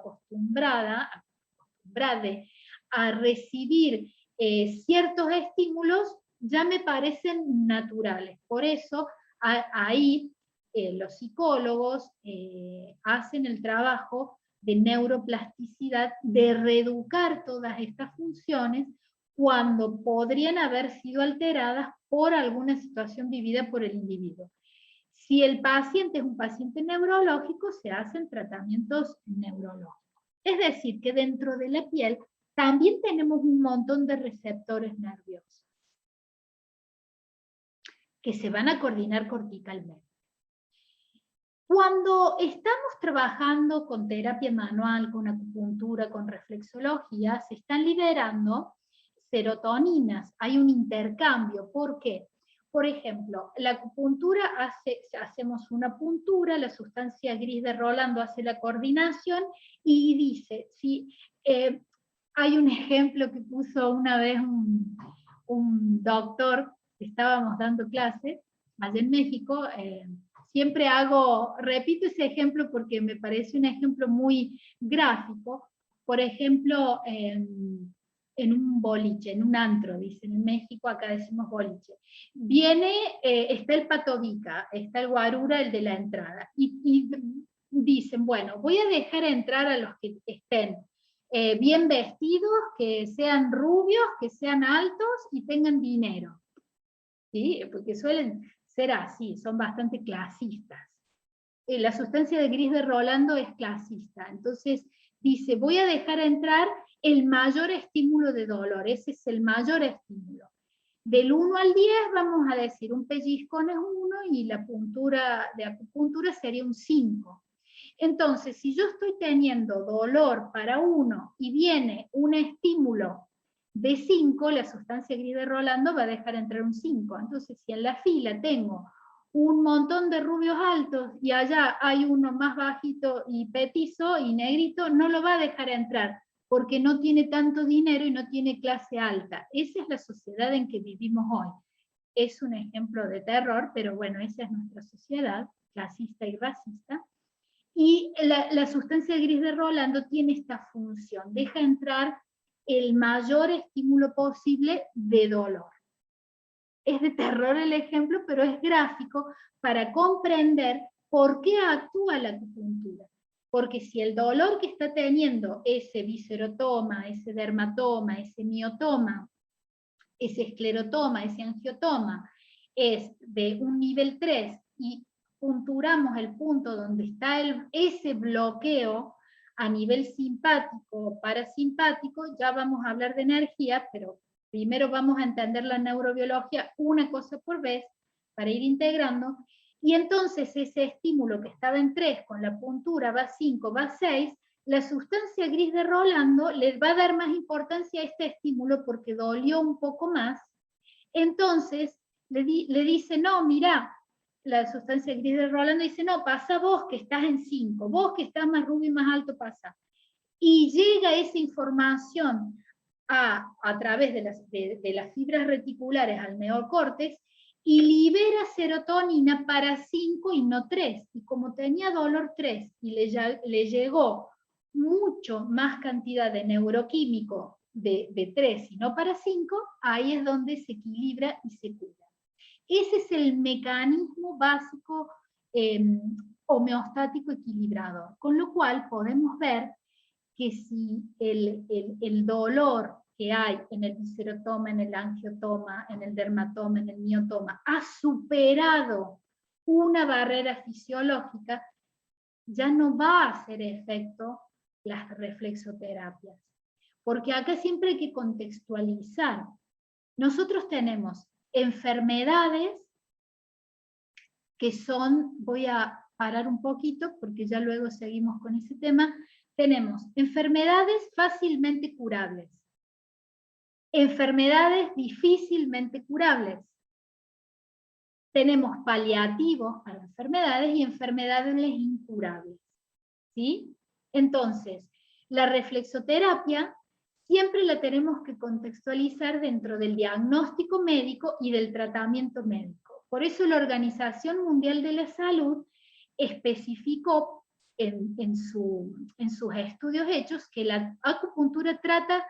a recibir ciertos estímulos, ya me parecen naturales. Por eso ahí los psicólogos hacen el trabajo de neuroplasticidad, de reeducar todas estas funciones, cuando podrían haber sido alteradas por alguna situación vivida por el individuo. Si el paciente es un paciente neurológico, se hacen tratamientos neurológicos. Es decir, que dentro de la piel también tenemos un montón de receptores nerviosos que se van a coordinar corticalmente. Cuando estamos trabajando con terapia manual, con acupuntura, con reflexología, se están liberando serotoninas, hay un intercambio. ¿Por qué? Por ejemplo, la acupuntura hacemos una puntura, la sustancia gris de Rolando hace la coordinación y dice, si hay un ejemplo que puso una vez un doctor, que estábamos dando clases, allá en México, siempre repito ese ejemplo porque me parece un ejemplo muy gráfico. Por ejemplo, en un boliche, en un antro, dicen en México, acá decimos boliche. Está el patobica, está el guarura, el de la entrada, y dicen, bueno, voy a dejar entrar a los que estén bien vestidos, que sean rubios, que sean altos y tengan dinero. ¿Sí? Porque suelen ser así, son bastante clasistas. La sustancia de gris de Rolando es clasista, entonces dice, voy a dejar entrar el mayor estímulo de dolor, ese es el mayor estímulo. Del 1 al 10 vamos a decir, un pellizcón es 1 y la puntura de acupuntura sería un 5. Entonces, si yo estoy teniendo dolor para 1 y viene un estímulo de 5, la sustancia gris de Rolando va a dejar entrar un 5. Entonces, si en la fila tengo un montón de rubios altos y allá hay uno más bajito y petizo y negrito, no lo va a dejar entrar, porque no tiene tanto dinero y no tiene clase alta. Esa es la sociedad en que vivimos hoy. Es un ejemplo de terror, pero bueno, esa es nuestra sociedad, clasista y racista. Y la sustancia gris de Rolando tiene esta función, deja entrar el mayor estímulo posible de dolor. Es de terror el ejemplo, pero es gráfico para comprender por qué actúa la acupuntura. Porque si el dolor que está teniendo ese viscerotoma, ese dermatoma, ese miotoma, ese esclerotoma, ese angiotoma, es de un nivel 3 y punturamos el punto donde está ese bloqueo a nivel simpático o parasimpático, ya vamos a hablar de energía, pero primero vamos a entender la neurobiología una cosa por vez para ir integrando, y entonces ese estímulo que estaba en 3 con la puntura va a 5, va a 6, la sustancia gris de Rolando le va a dar más importancia a este estímulo porque dolió un poco más, entonces le dice, no, mira, la sustancia gris de Rolando dice, no, pasa vos que estás en 5, vos que estás más rubio y más alto, pasa. Y llega esa información a través de las fibras reticulares al neocórtex y libera serotonina para 5 y no 3. Y como tenía dolor 3 y le llegó mucho más cantidad de neuroquímico de 3 y no para 5, ahí es donde se equilibra y se cura. Ese es el mecanismo básico homeostático equilibrador, con lo cual podemos ver que si el dolor que hay en el viscerotoma, en el angiotoma, en el dermatoma, en el miotoma, ha superado una barrera fisiológica, ya no va a hacer efecto las reflexoterapias. Porque acá siempre hay que contextualizar. Nosotros tenemos enfermedades que son, voy a parar un poquito porque ya luego seguimos con ese tema, tenemos enfermedades fácilmente curables, enfermedades difícilmente curables, tenemos paliativos para enfermedades y enfermedades incurables, ¿sí? Entonces, la reflexoterapia siempre la tenemos que contextualizar dentro del diagnóstico médico y del tratamiento médico. Por eso la Organización Mundial de la Salud especificó en sus estudios hechos que la acupuntura trata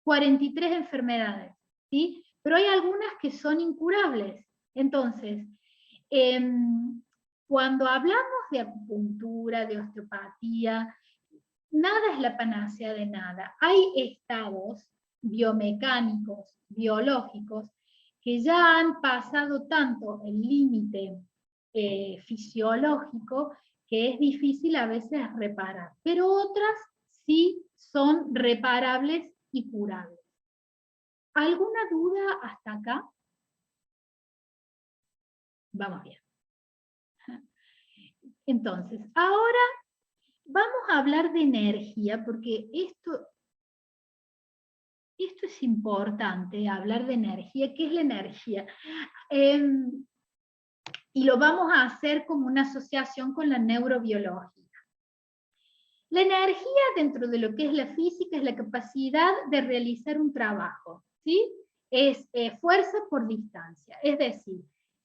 43 enfermedades, ¿sí? Pero hay algunas que son incurables. Entonces, cuando hablamos de acupuntura, de osteopatía, nada es la panacea de nada. Hay estados biomecánicos, biológicos, que ya han pasado tanto el límite fisiológico que es difícil a veces reparar, pero otras sí son reparables y curables. ¿Alguna duda hasta acá? Vamos bien. Entonces, ahora vamos a hablar de energía, porque esto es importante, hablar de energía. ¿Qué es la energía? Y lo vamos a hacer como una asociación con la neurobiología. La energía dentro de lo que es la física es la capacidad de realizar un trabajo, ¿sí? Es fuerza por distancia, es decir,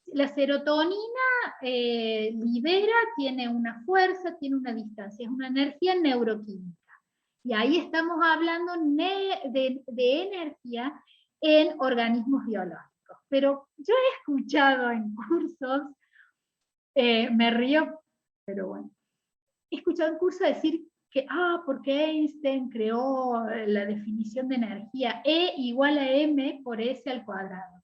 la serotonina libera, tiene una fuerza, tiene una distancia, es una energía neuroquímica. Y ahí estamos hablando de energía en organismos biológicos. Pero yo he escuchado en cursos, me río, pero bueno, he escuchado en cursos decir que, porque Einstein creó la definición de energía, E igual a m por s al cuadrado.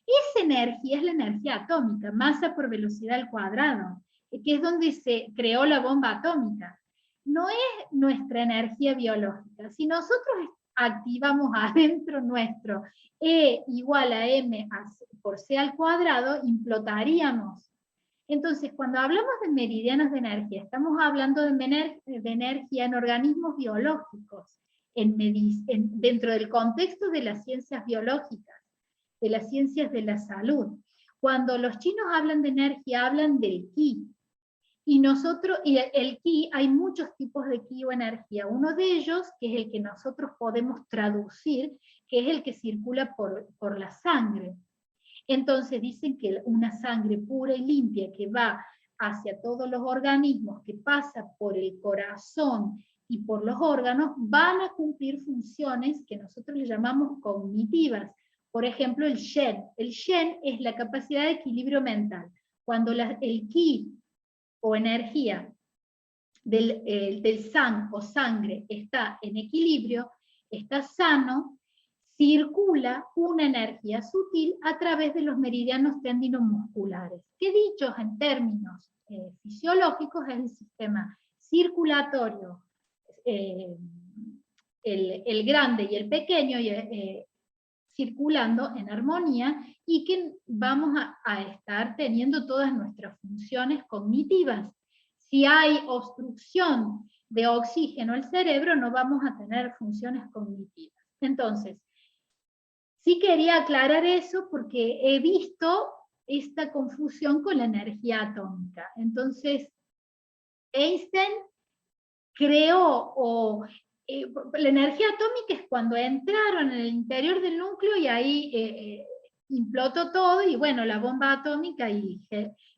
Esa energía es la energía atómica, masa por velocidad al cuadrado, que es donde se creó la bomba atómica. No es nuestra energía biológica. Si nosotros activamos adentro nuestro E igual a m por c al cuadrado, implotaríamos. Entonces, cuando hablamos de meridianos de energía, estamos hablando de energía en organismos biológicos, dentro del contexto de las ciencias biológicas, de las ciencias de la salud. Cuando los chinos hablan de energía, hablan del ki. Y el ki, hay muchos tipos de ki o energía. Uno de ellos, que es el que nosotros podemos traducir, que es el que circula por la sangre. Entonces dicen que una sangre pura y limpia que va hacia todos los organismos, que pasa por el corazón y por los órganos, van a cumplir funciones que nosotros le llamamos cognitivas. Por ejemplo, el Shen. El Shen es la capacidad de equilibrio mental. Cuando el Ki o energía del San o sangre está en equilibrio, está sano, circula una energía sutil a través de los meridianos tendinomusculares, que dichos en términos fisiológicos es el sistema circulatorio, el grande y el pequeño, circulando en armonía, y que vamos a estar teniendo todas nuestras funciones cognitivas. Si hay obstrucción de oxígeno al cerebro, no vamos a tener funciones cognitivas. Entonces, sí quería aclarar eso porque he visto esta confusión con la energía atómica. Entonces, Einstein creó, la energía atómica es cuando entraron en el interior del núcleo y ahí implotó todo, y bueno, la bomba atómica, y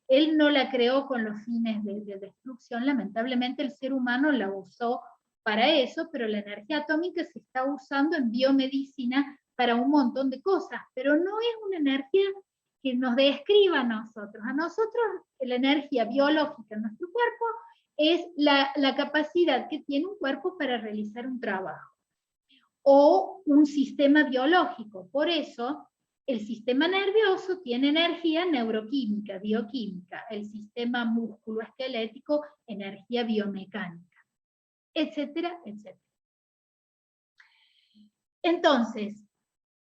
él no la creó con los fines de destrucción, lamentablemente el ser humano la usó para eso, pero la energía atómica se está usando en biomedicina para un montón de cosas, pero no es una energía que nos describa a nosotros. A nosotros la energía biológica en nuestro cuerpo es la capacidad que tiene un cuerpo para realizar un trabajo, o un sistema biológico. Por eso, el sistema nervioso tiene energía neuroquímica, bioquímica, el sistema músculo-esquelético, energía biomecánica, etcétera, etcétera. Entonces,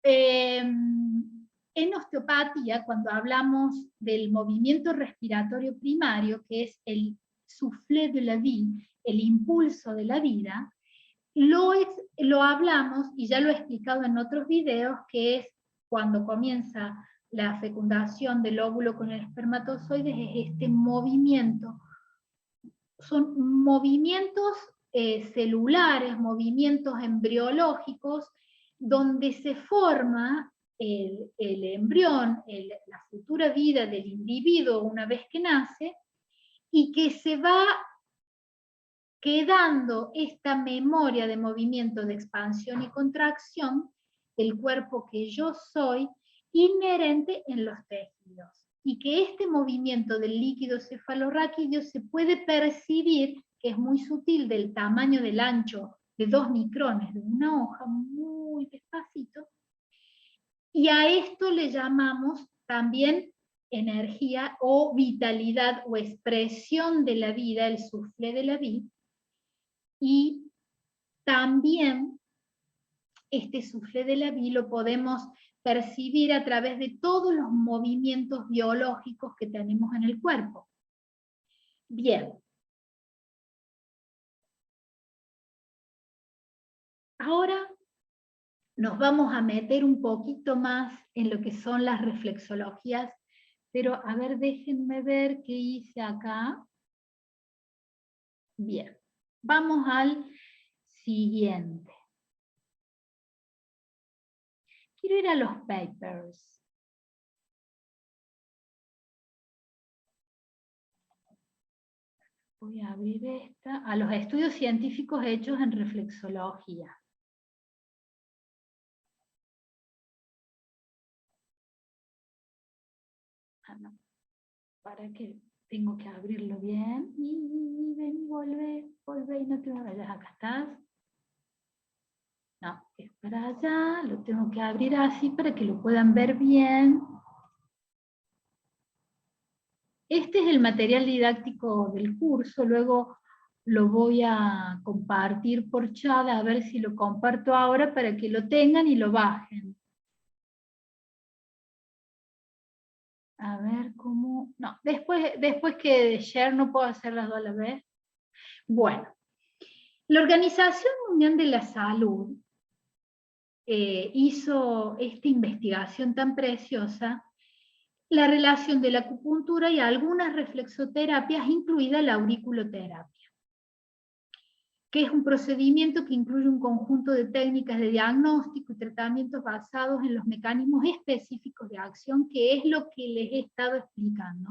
en osteopatía, cuando hablamos del movimiento respiratorio primario, que es el soufflet de la vie, el impulso de la vida, lo hablamos, y ya lo he explicado en otros videos, que es cuando comienza la fecundación del óvulo con el espermatozoide, es este movimiento. Son movimientos celulares, movimientos embriológicos, donde se forma el embrión, la futura vida del individuo una vez que nace, y que se va quedando esta memoria de movimiento de expansión y contracción del cuerpo que yo soy, inherente en los tejidos, y que este movimiento del líquido cefalorraquídeo se puede percibir, que es muy sutil, del tamaño del ancho de 2 micrones de una hoja, muy despacito, y a esto le llamamos también energía o vitalidad o expresión de la vida, el soufflé de la vida, y también este soufflé de la vida lo podemos percibir a través de todos los movimientos biológicos que tenemos en el cuerpo. Bien. Ahora nos vamos a meter un poquito más en lo que son las reflexologías, pero a ver, déjenme ver qué hice acá. Bien, vamos al siguiente. Quiero ir a los papers. Voy a abrir esta, a los estudios científicos hechos en reflexología. Ah, no. Para que tengo que abrirlo bien. Y ven y volvé y no te vayas. Acá estás. No, es para allá, lo tengo que abrir así para que lo puedan ver bien. Este es el material didáctico del curso, luego lo voy a compartir por chat, a ver si lo comparto ahora para que lo tengan y lo bajen. A ver cómo... No, después que share no puedo hacer las dos a la vez. Bueno, la Organización Mundial de la Salud hizo esta investigación tan preciosa, la relación de la acupuntura y algunas reflexoterapias, incluida la auriculoterapia, que es un procedimiento que incluye un conjunto de técnicas de diagnóstico y tratamientos basados en los mecanismos específicos de acción, que es lo que les he estado explicando,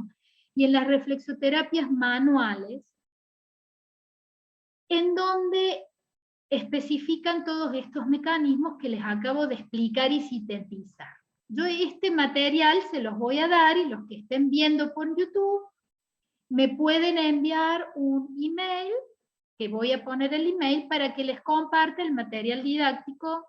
y en las reflexoterapias manuales, en donde especifican todos estos mecanismos que les acabo de explicar y sintetizar. Yo este material se los voy a dar, y los que estén viendo por YouTube me pueden enviar un email, que voy a poner el email para que les comparte el material didáctico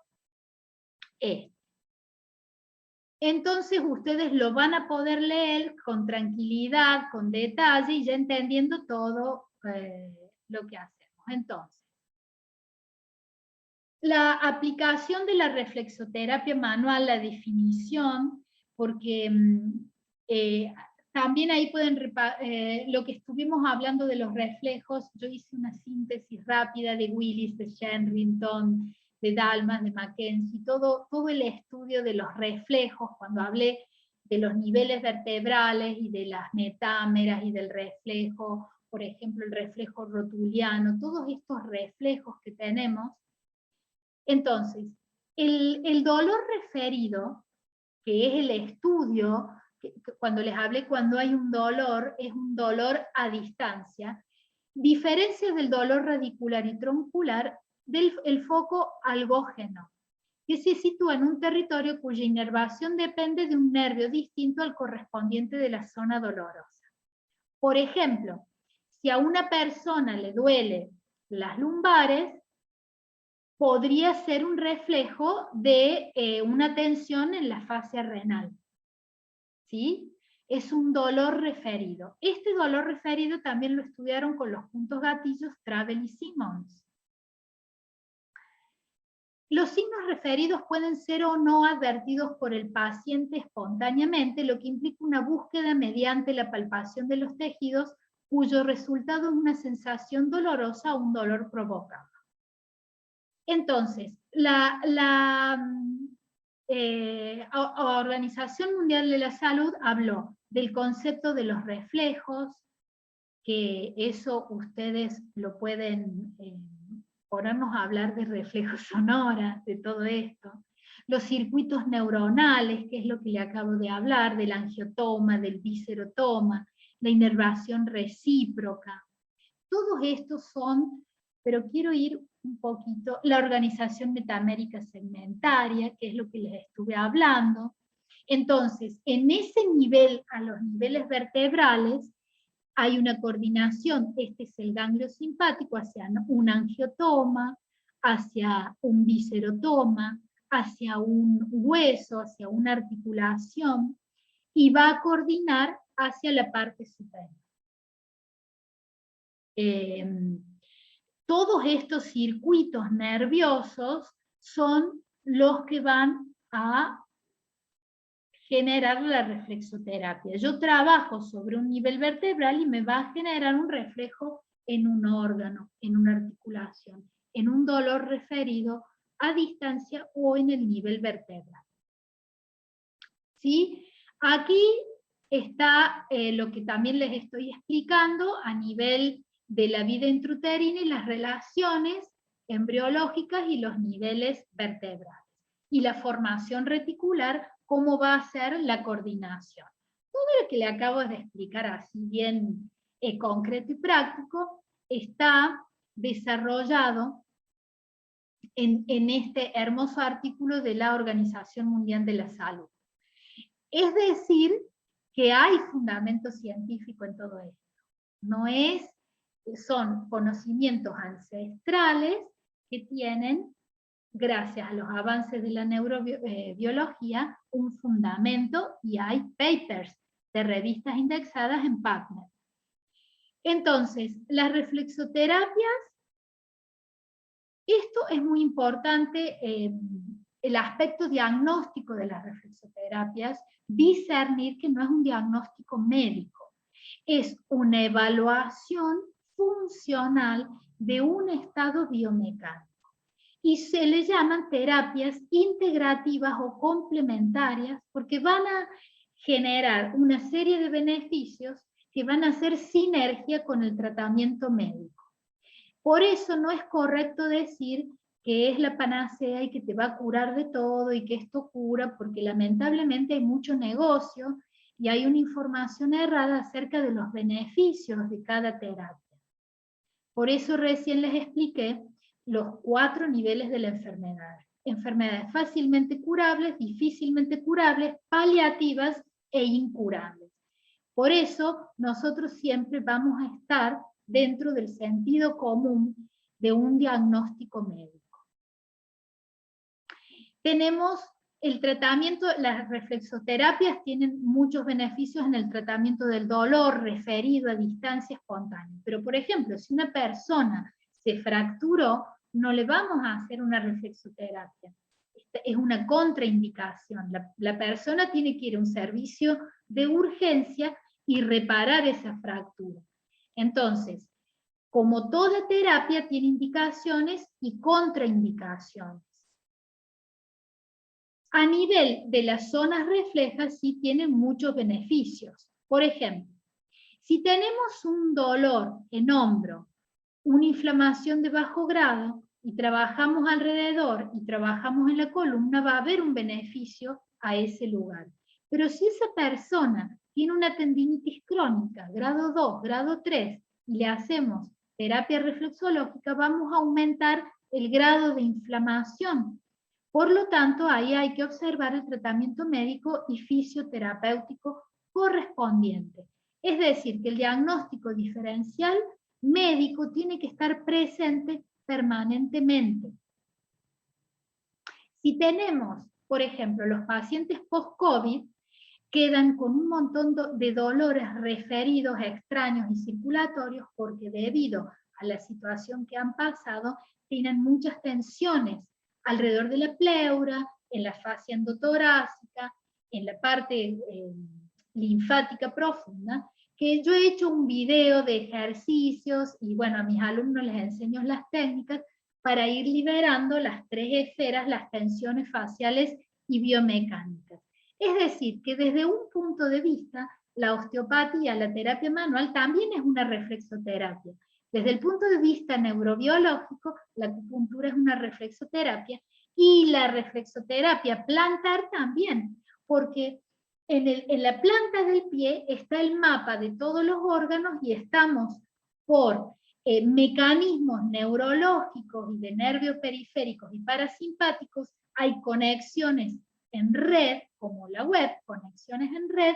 Entonces ustedes lo van a poder leer con tranquilidad, con detalle, y ya entendiendo todo lo que hacemos. Entonces, la aplicación de la reflexoterapia manual, la definición, porque también ahí pueden, lo que estuvimos hablando de los reflejos, yo hice una síntesis rápida de Willis, de Shenrington, de Dalman, de Mackenzie, todo el estudio de los reflejos, cuando hablé de los niveles vertebrales y de las metámeras y del reflejo, por ejemplo el reflejo rotuliano, todos estos reflejos que tenemos. Entonces, el dolor referido, que es el estudio, que cuando les hablé cuando hay un dolor, es un dolor a distancia, diferencia del dolor radicular y troncular del foco algógeno, que se sitúa en un territorio cuya inervación depende de un nervio distinto al correspondiente de la zona dolorosa. Por ejemplo, si a una persona le duele las lumbares, podría ser un reflejo de una tensión en la fascia renal. ¿Sí? Es un dolor referido. Este dolor referido también lo estudiaron con los puntos gatillos Travel y Simmons. Los signos referidos pueden ser o no advertidos por el paciente espontáneamente, lo que implica una búsqueda mediante la palpación de los tejidos, cuyo resultado es una sensación dolorosa o un dolor provocado. Entonces, la Organización Mundial de la Salud habló del concepto de los reflejos, que eso ustedes lo pueden ponernos a hablar de reflejos sonoras, de todo esto. Los circuitos neuronales, que es lo que le acabo de hablar, del angiotoma, del viscerotoma, la inervación recíproca. Todos estos son, pero quiero ir un poquito, la organización metamérica segmentaria, que es lo que les estuve hablando. Entonces, en ese nivel, a los niveles vertebrales, hay una coordinación. Este es el ganglio simpático hacia un angiotoma, hacia un viscerotoma, hacia un hueso, hacia una articulación, y va a coordinar hacia la parte superior. Todos estos circuitos nerviosos son los que van a generar la reflexoterapia. Yo trabajo sobre un nivel vertebral y me va a generar un reflejo en un órgano, en una articulación, en un dolor referido a distancia o en el nivel vertebral. ¿Sí? Aquí está lo que también les estoy explicando a nivel de la vida intrauterina y las relaciones embriológicas y los niveles vertebrales. Y la formación reticular, cómo va a ser la coordinación. Todo lo que le acabo de explicar así bien concreto y práctico está desarrollado en este hermoso artículo de la Organización Mundial de la Salud. Es decir, que hay fundamento científico en todo esto. No es, son conocimientos ancestrales que tienen, gracias a los avances de la neurobiología, un fundamento, y hay papers de revistas indexadas en PubMed. Entonces, las reflexoterapias, esto es muy importante, el aspecto diagnóstico de las reflexoterapias, discernir que no es un diagnóstico médico, es una evaluación funcional de un estado biomecánico. Y se le llaman terapias integrativas o complementarias porque van a generar una serie de beneficios que van a hacer sinergia con el tratamiento médico. Por eso no es correcto decir que es la panacea y que te va a curar de todo y que esto cura, porque lamentablemente hay mucho negocio y hay una información errada acerca de los beneficios de cada terapia. Por eso recién les expliqué los 4 niveles de la enfermedad. Enfermedades fácilmente curables, difícilmente curables, paliativas e incurables. Por eso nosotros siempre vamos a estar dentro del sentido común de un diagnóstico médico. Tenemos el tratamiento, las reflexoterapias tienen muchos beneficios en el tratamiento del dolor referido a distancia espontánea. Pero, por ejemplo, si una persona se fracturó, no le vamos a hacer una reflexoterapia. Esta es una contraindicación. La persona tiene que ir a un servicio de urgencia y reparar esa fractura. Entonces, como toda terapia tiene indicaciones y contraindicaciones. A nivel de las zonas reflejas sí tienen muchos beneficios. Por ejemplo, si tenemos un dolor en hombro, una inflamación de bajo grado, y trabajamos alrededor y trabajamos en la columna, va a haber un beneficio a ese lugar. Pero si esa persona tiene una tendinitis crónica, grado 2, grado 3, y le hacemos terapia reflexológica, vamos a aumentar el grado de inflamación. Por lo tanto, ahí hay que observar el tratamiento médico y fisioterapéutico correspondiente. Es decir, que el diagnóstico diferencial médico tiene que estar presente permanentemente. Si tenemos, por ejemplo, los pacientes post-COVID, quedan con un montón de dolores referidos extraños y circulatorios porque debido a la situación que han pasado, tienen muchas tensiones alrededor de la pleura, en la fascia endotorácica, en la parte linfática profunda, que yo he hecho un video de ejercicios y bueno, a mis alumnos les enseño las técnicas para ir liberando las 3 esferas, las tensiones faciales y biomecánicas. Es decir, que desde un punto de vista, la osteopatía, la terapia manual, también es una reflexoterapia. Desde el punto de vista neurobiológico, la acupuntura es una reflexoterapia y la reflexoterapia plantar también, porque en la planta del pie está el mapa de todos los órganos y estamos por mecanismos neurológicos y de nervios periféricos y parasimpáticos, hay conexiones en red, como la web, conexiones en red,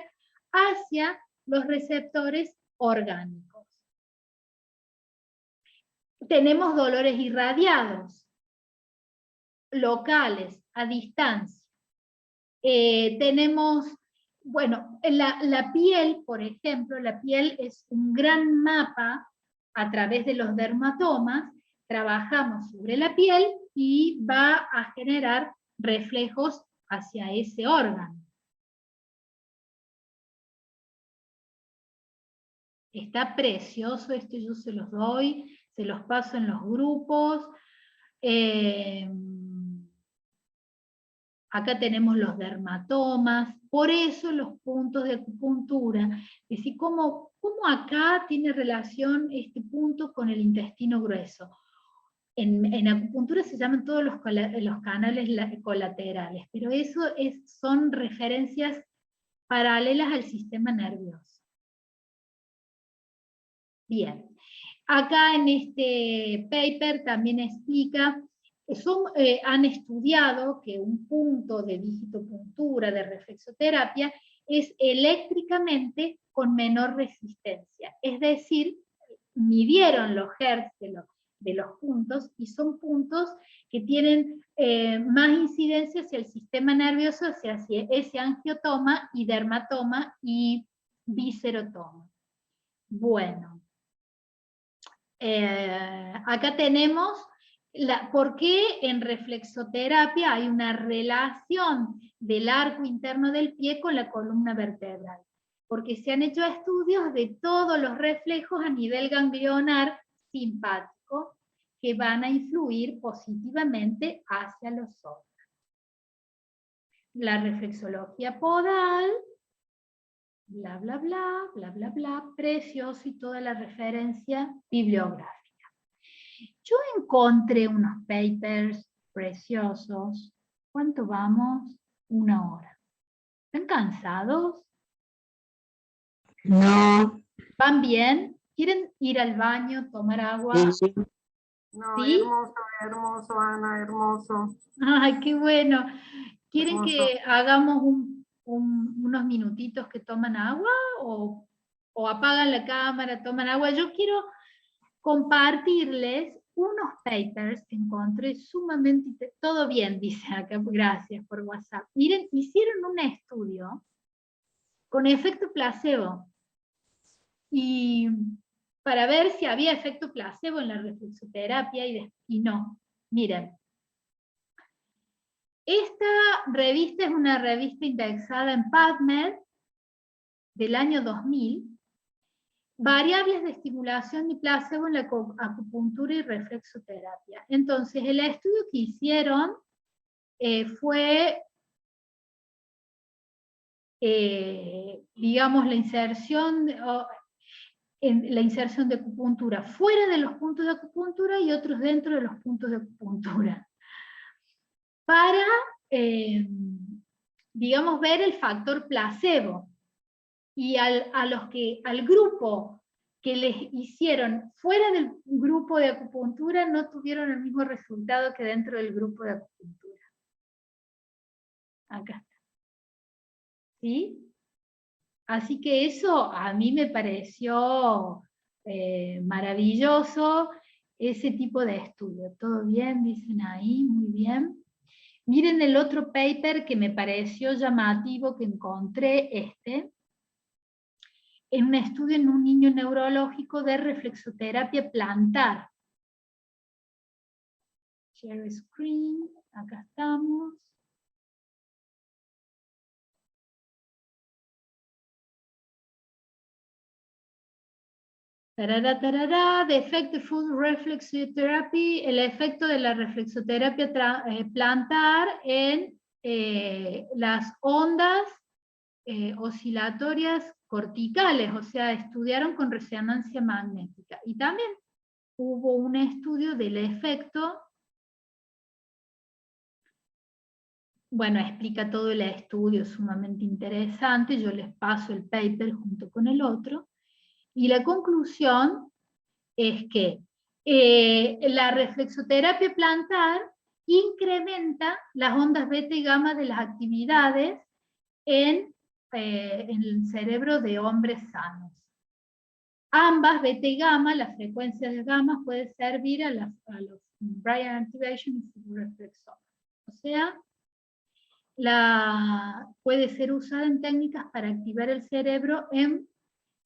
hacia los receptores orgánicos. Tenemos dolores irradiados. locales, a distancia. Tenemos, bueno, la piel, por ejemplo, la piel es un gran mapa a través de los dermatomas. Trabajamos sobre la piel y va a generar reflejos hacia ese órgano. Está precioso esto, yo se los doy, se los paso en los grupos. Acá tenemos los dermatomas, por eso los puntos de acupuntura. Es decir, ¿cómo acá tiene relación este punto con el intestino grueso? En acupuntura se llaman todos los canales colaterales, pero eso son referencias paralelas al sistema nervioso. Bien, acá en este paper también explica, han estudiado que un punto de digitopuntura, de reflexoterapia, es eléctricamente con menor resistencia. Es decir, midieron los hertz de los puntos y son puntos que tienen más incidencia hacia el sistema nervioso, hacia ese angiotoma y dermatoma y viscerotoma. Bueno. Acá tenemos por qué en reflexoterapia hay una relación del arco interno del pie con la columna vertebral. Porque se han hecho estudios de todos los reflejos a nivel ganglionar simpático que van a influir positivamente hacia los órganos. La reflexología podal, bla, bla, bla, bla, bla, bla, precioso y toda la referencia bibliográfica. Yo encontré unos papers preciosos. ¿Cuánto vamos? 1 hora. ¿Están cansados? No. ¿Van bien? ¿Quieren ir al baño, tomar agua? Sí. No, ¿Sí? hermoso, hermoso, Ana, hermoso. Ay, qué bueno. ¿Quieren Hermoso. que hagamos unos minutitos que toman agua o apagan la cámara, toman agua? Yo quiero compartirles unos papers que encontré sumamente... Todo bien, dice acá, gracias por WhatsApp. Miren, hicieron un estudio con efecto placebo y para ver si había efecto placebo en la reflexoterapia y no. Miren, esta revista es una revista indexada en PubMed del año 2000, variables de estimulación y placebo en la acupuntura y reflexoterapia. Entonces, el estudio que hicieron fue, digamos, la inserción de acupuntura fuera de los puntos de acupuntura y otros dentro de los puntos de acupuntura. Para, digamos, ver el factor placebo. Y al grupo que les hicieron fuera del grupo de acupuntura no tuvieron el mismo resultado que dentro del grupo de acupuntura. Acá está. ¿Sí? Así que eso a mí me pareció maravilloso, ese tipo de estudio. ¿Todo bien? Dicen ahí, muy bien. Miren el otro paper que me pareció llamativo que encontré, en un estudio en un niño neurológico de reflexoterapia plantar. Share screen, acá estamos. Tarara, tarara, the effective reflexotherapy, el efecto de la reflexoterapia plantar en las ondas oscilatorias corticales, o sea, estudiaron con resonancia magnética. Y también hubo un estudio del efecto, bueno, explica todo el estudio, sumamente interesante, yo les paso el paper junto con el otro, y la conclusión es que la reflexoterapia plantar incrementa las ondas beta y gamma de las actividades en el cerebro de hombres sanos. Ambas, beta y gamma, las frecuencias de gamma pueden servir a los Bryan activation y reflexómetros. O sea, puede ser usada en técnicas para activar el cerebro en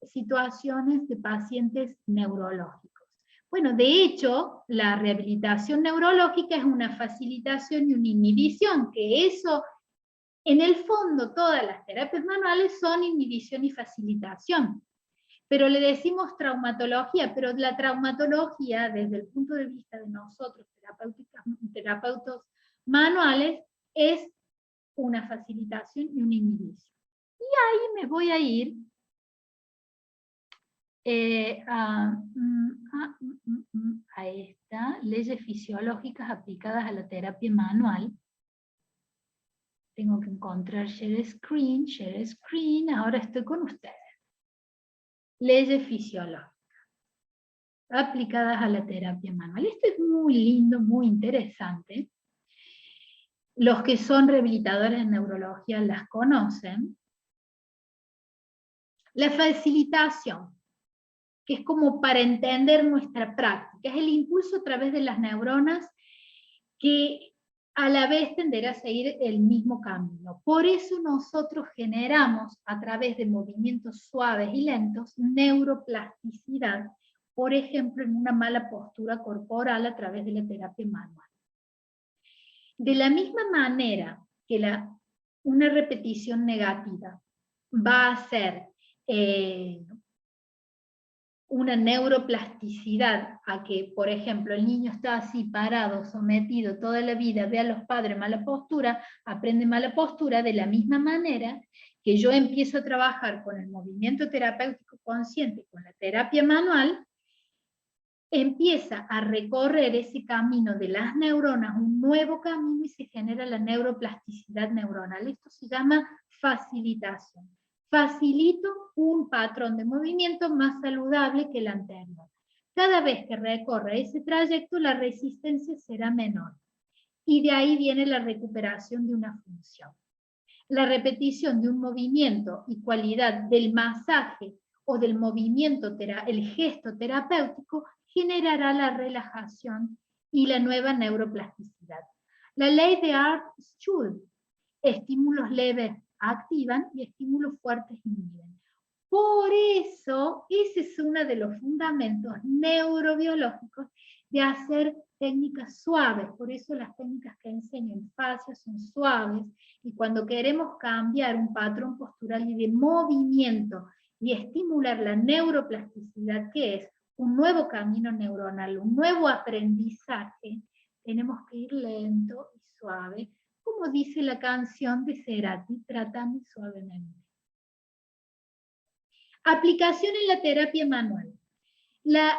situaciones de pacientes neurológicos. Bueno, de hecho, la rehabilitación neurológica es una facilitación y una inhibición, que eso, en el fondo, todas las terapias manuales son inhibición y facilitación. Pero le decimos traumatología, pero la traumatología, desde el punto de vista de nosotros, terapeutas manuales, es una facilitación y una inhibición. Y ahí me voy a ir a esta, leyes fisiológicas aplicadas a la terapia manual. Tengo que encontrar share screen, ahora estoy con ustedes. Leyes fisiológicas aplicadas a la terapia manual. Esto es muy lindo, muy interesante. Los que son rehabilitadores en neurología las conocen. La facilitación, que es como para entender nuestra práctica, es el impulso a través de las neuronas que a la vez tenderá a seguir el mismo camino. Por eso nosotros generamos a través de movimientos suaves y lentos neuroplasticidad, por ejemplo en una mala postura corporal a través de la terapia manual. De la misma manera que una repetición negativa va a ser una neuroplasticidad a que, por ejemplo, el niño está así parado, sometido toda la vida, ve a los padres mala postura, aprende mala postura, de la misma manera que yo empiezo a trabajar con el movimiento terapéutico consciente, con la terapia manual, empieza a recorrer ese camino de las neuronas, un nuevo camino, y se genera la neuroplasticidad neuronal. Esto se llama facilitación. Facilito un patrón de movimiento más saludable que el anterior. Cada vez que recorra ese trayecto, la resistencia será menor. Y de ahí viene la recuperación de una función. La repetición de un movimiento y cualidad del masaje o del movimiento, el gesto terapéutico, generará la relajación y la nueva neuroplasticidad. La ley de Art-Schul: estímulos leves activan y estímulos fuertes inhiben. Por eso, ese es uno de los fundamentos neurobiológicos de hacer técnicas suaves. Por eso las técnicas que enseño en fascia son suaves, y cuando queremos cambiar un patrón postural y de movimiento y estimular la neuroplasticidad, que es un nuevo camino neuronal, un nuevo aprendizaje, tenemos que ir lento y suave, como dice la canción de Cerati, Trátame suavemente. Aplicación en la terapia manual.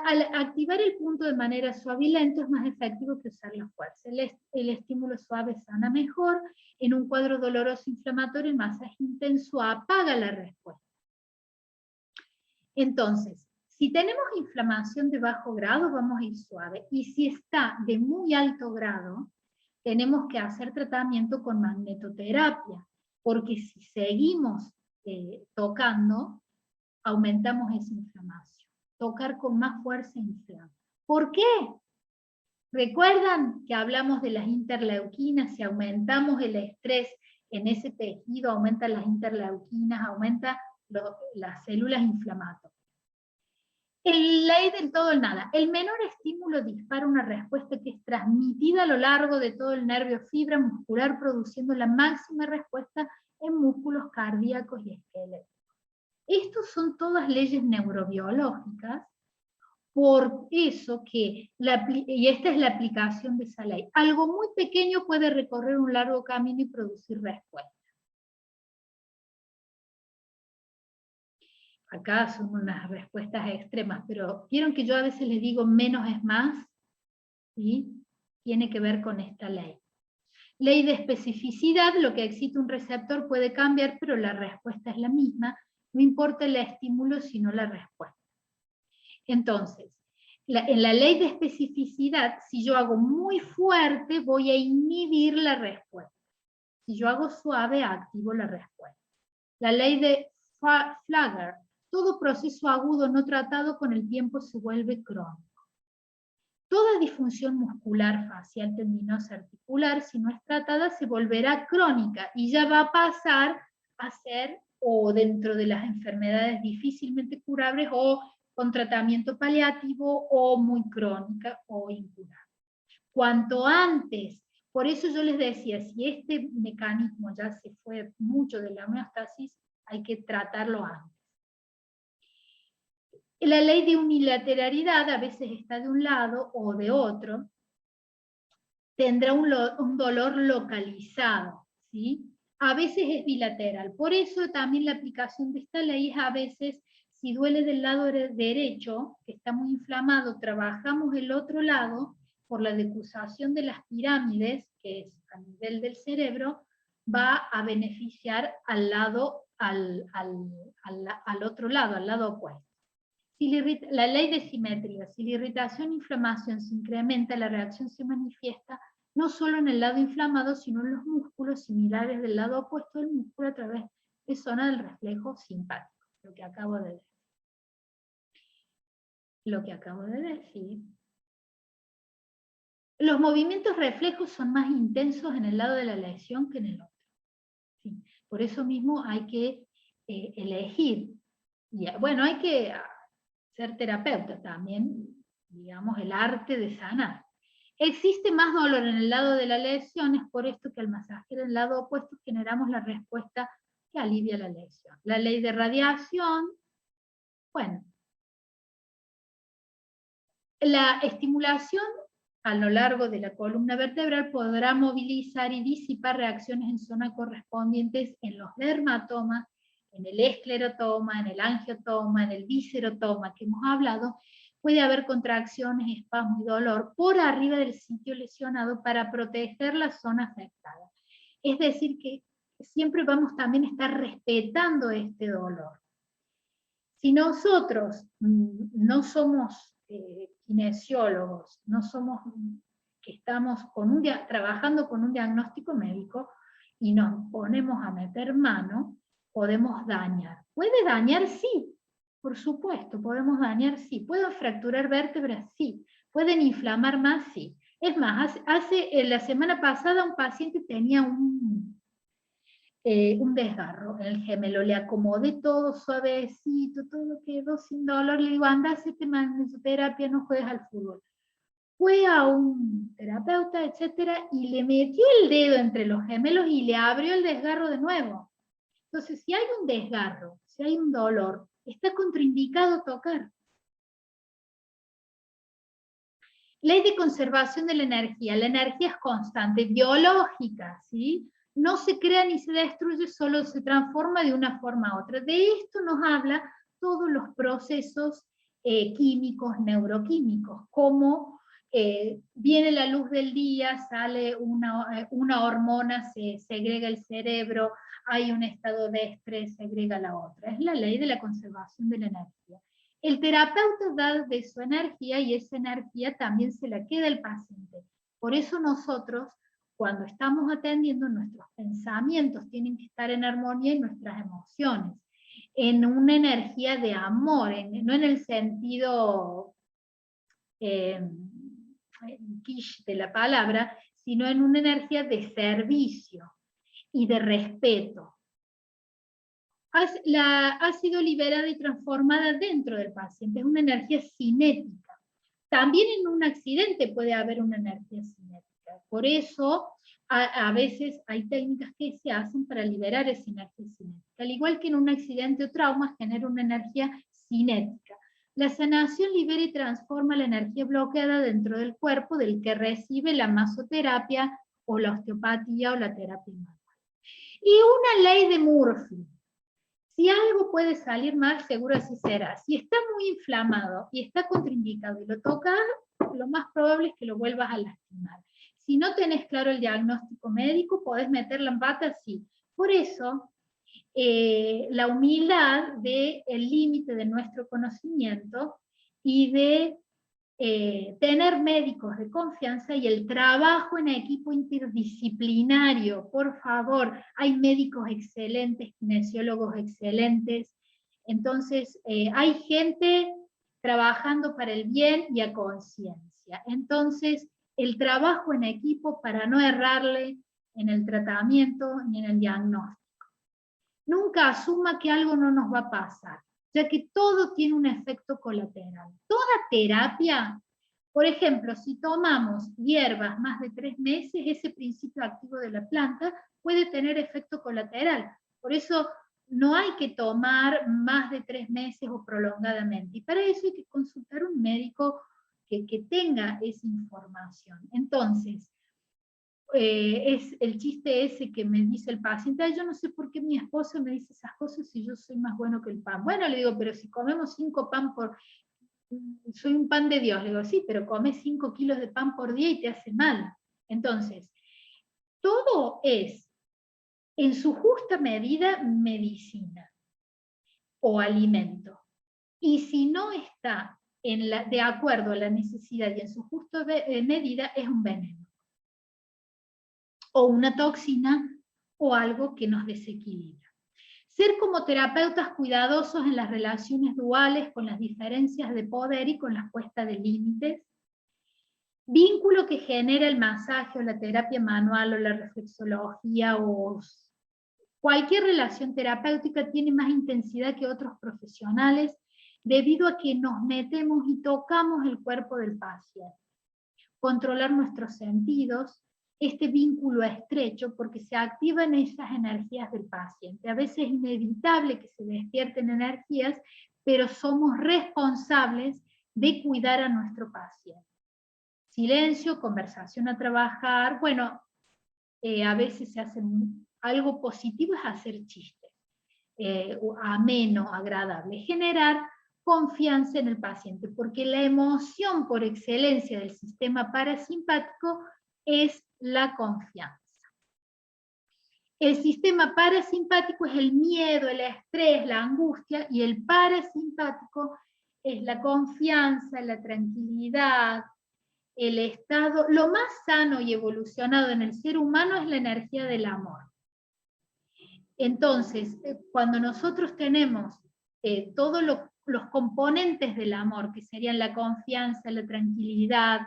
Al activar el punto de manera suave y lento es más efectivo que usar la fuerza. El estímulo suave sana mejor. En un cuadro doloroso inflamatorio, el masaje intenso apaga la respuesta. Entonces, si tenemos inflamación de bajo grado, vamos a ir suave. Y si está de muy alto grado, tenemos que hacer tratamiento con magnetoterapia, porque si seguimos tocando, aumentamos esa inflamación. Tocar con más fuerza inflama. ¿Por qué? ¿Recuerdan que hablamos de las interleuquinas? Si aumentamos el estrés en ese tejido, aumentan las interleuquinas, aumenta las células inflamatorias. Ley del todo el nada. El menor estímulo dispara una respuesta que es transmitida a lo largo de todo el nervio fibra muscular, produciendo la máxima respuesta en músculos cardíacos y esqueléticos. Estos son todas leyes neurobiológicas, por eso que, y esta es la aplicación de esa ley, algo muy pequeño puede recorrer un largo camino y producir respuesta. Acá son unas respuestas extremas, pero vieron que yo a veces les digo menos es más, ¿sí? Tiene que ver con esta ley. Ley de especificidad: lo que excita un receptor puede cambiar, pero la respuesta es la misma, no importa el estímulo, sino la respuesta. Entonces, en la ley de especificidad, si yo hago muy fuerte, voy a inhibir la respuesta. Si yo hago suave, activo la respuesta. La ley de Flagler: todo proceso agudo no tratado con el tiempo se vuelve crónico. Toda disfunción muscular, facial, tendinosa, articular, si no es tratada, se volverá crónica y ya va a pasar a ser, o dentro de las enfermedades difícilmente curables, o con tratamiento paliativo, o muy crónica, o incurable. Cuanto antes, por eso yo les decía, si este mecanismo ya se fue mucho de la homeostasis, hay que tratarlo antes. La ley de unilateralidad a veces está de un lado o de otro, tendrá un dolor localizado, ¿sí? A veces es bilateral, por eso también la aplicación de esta ley es a veces, si duele del lado derecho, que está muy inflamado, trabajamos el otro lado por la decusación de las pirámides, que es a nivel del cerebro, va a beneficiar al lado, al otro lado, al lado opuesto. Si la ley de simetría, si la irritación e inflamación se incrementa, la reacción se manifiesta no solo en el lado inflamado, sino en los músculos similares del lado opuesto del músculo a través de zona del reflejo simpático, lo que acabo de decir. Lo que acabo de decir. Los movimientos reflejos son más intensos en el lado de la lesión que en el otro. ¿Sí? Por eso mismo hay que elegir. Y, bueno, hay que ser terapeuta también, digamos, el arte de sanar. Existe más dolor en el lado de la lesión, es por esto que al masajear el lado opuesto generamos la respuesta que alivia la lesión. La ley de radiación, bueno, la estimulación a lo largo de la columna vertebral podrá movilizar y disipar reacciones en zona correspondientes en los dermatomas, en el esclerotoma, en el angiotoma, en el viscerotoma que hemos hablado. Puede haber contracciones, espasmo y dolor por arriba del sitio lesionado para proteger la zona afectada. Es decir, que siempre vamos también a estar respetando este dolor. Si nosotros no somos kinesiólogos, no somos que estamos trabajando con un diagnóstico médico y nos ponemos a meter mano, podemos dañar. ¿Puede dañar? Sí, por supuesto, podemos dañar, sí. ¿Pueden fracturar vértebras? Sí. ¿Pueden inflamar más? Sí. Es más, la semana pasada un paciente tenía un desgarro en el gemelo, le acomodé todo suavecito, todo quedó sin dolor, le digo, anda, hacete magnesioterapia, no juegues al fútbol. Fue a un terapeuta, etcétera, y le metió el dedo entre los gemelos y le abrió el desgarro de nuevo. Entonces, si hay un desgarro, si hay un dolor, está contraindicado tocar. Ley de conservación de la energía es constante, biológica, ¿sí? No se crea ni se destruye, solo se transforma de una forma a otra. De esto nos habla todos los procesos químicos, neuroquímicos, como viene la luz del día, sale una hormona, se segrega el cerebro, hay un estado de estrés, segrega la otra. Es la ley de la conservación de la energía. El terapeuta da de su energía y esa energía también se la queda el paciente. Por eso nosotros, cuando estamos atendiendo, nuestros pensamientos tienen que estar en armonía y nuestras emociones, en una energía de amor, no en el sentido quiche de la palabra, sino en una energía de servicio y de respeto. Ha sido liberada y transformada dentro del paciente, es una energía cinética. También en un accidente puede haber una energía cinética, por eso a veces hay técnicas que se hacen para liberar esa energía cinética, al igual que en un accidente o trauma genera una energía cinética. La sanación libera y transforma la energía bloqueada dentro del cuerpo del que recibe la masoterapia o la osteopatía o la terapia manual. Y una ley de Murphy. Si algo puede salir mal, seguro así será. Si está muy inflamado y está contraindicado y lo tocas, lo más probable es que lo vuelvas a lastimar. Si no tenés claro el diagnóstico médico, podés meterla en pata, sí. Por eso, la humildad del límite de nuestro conocimiento y de tener médicos de confianza y el trabajo en equipo interdisciplinario, por favor, hay médicos excelentes, kinesiólogos excelentes, entonces hay gente trabajando para el bien y a conciencia. fascia. Entonces, el trabajo en equipo para no errarle en el tratamiento ni en el diagnóstico. Nunca asuma que algo no nos va a pasar, ya que todo tiene un efecto colateral. Toda terapia, por ejemplo, si tomamos hierbas más de 3 meses, ese principio activo de la planta puede tener efecto colateral. Por eso no hay que tomar más de 3 meses o prolongadamente. Y para eso hay que consultar a un médico que tenga esa información. Entonces, es el chiste ese que me dice el paciente: "Ay, yo no sé por qué mi esposo me dice esas cosas si yo soy más bueno que el pan". Bueno, le digo, pero si comemos 5 pan por... soy un pan de Dios. Le digo, sí, pero comes 5 kilos de pan por día y te hace mal. Entonces, todo es, en su justa medida, medicina o alimento. Y si no está de acuerdo a la necesidad y en su justa medida, es un veneno. O una toxina, o algo que nos desequilibra. Ser como terapeutas cuidadosos en las relaciones duales, con las diferencias de poder y con la puesta de límites. Vínculo que genera el masaje o la terapia manual o la reflexología o cualquier relación terapéutica tiene más intensidad que otros profesionales debido a que nos metemos y tocamos el cuerpo del paciente. Controlar nuestros sentidos, este vínculo estrecho, porque se activan esas energías del paciente. A veces es inevitable que se despierten energías, pero somos responsables de cuidar a nuestro paciente. Silencio, conversación a trabajar, bueno, a veces se hace algo positivo, es hacer chistes, ameno, agradable, generar confianza en el paciente, porque la emoción por excelencia del sistema parasimpático es la confianza. El sistema parasimpático es el miedo, el estrés, la angustia, y el parasimpático es la confianza, la tranquilidad, el estado. Lo más sano y evolucionado en el ser humano es la energía del amor. Entonces, cuando nosotros tenemos todos los componentes del amor, que serían la confianza, la tranquilidad,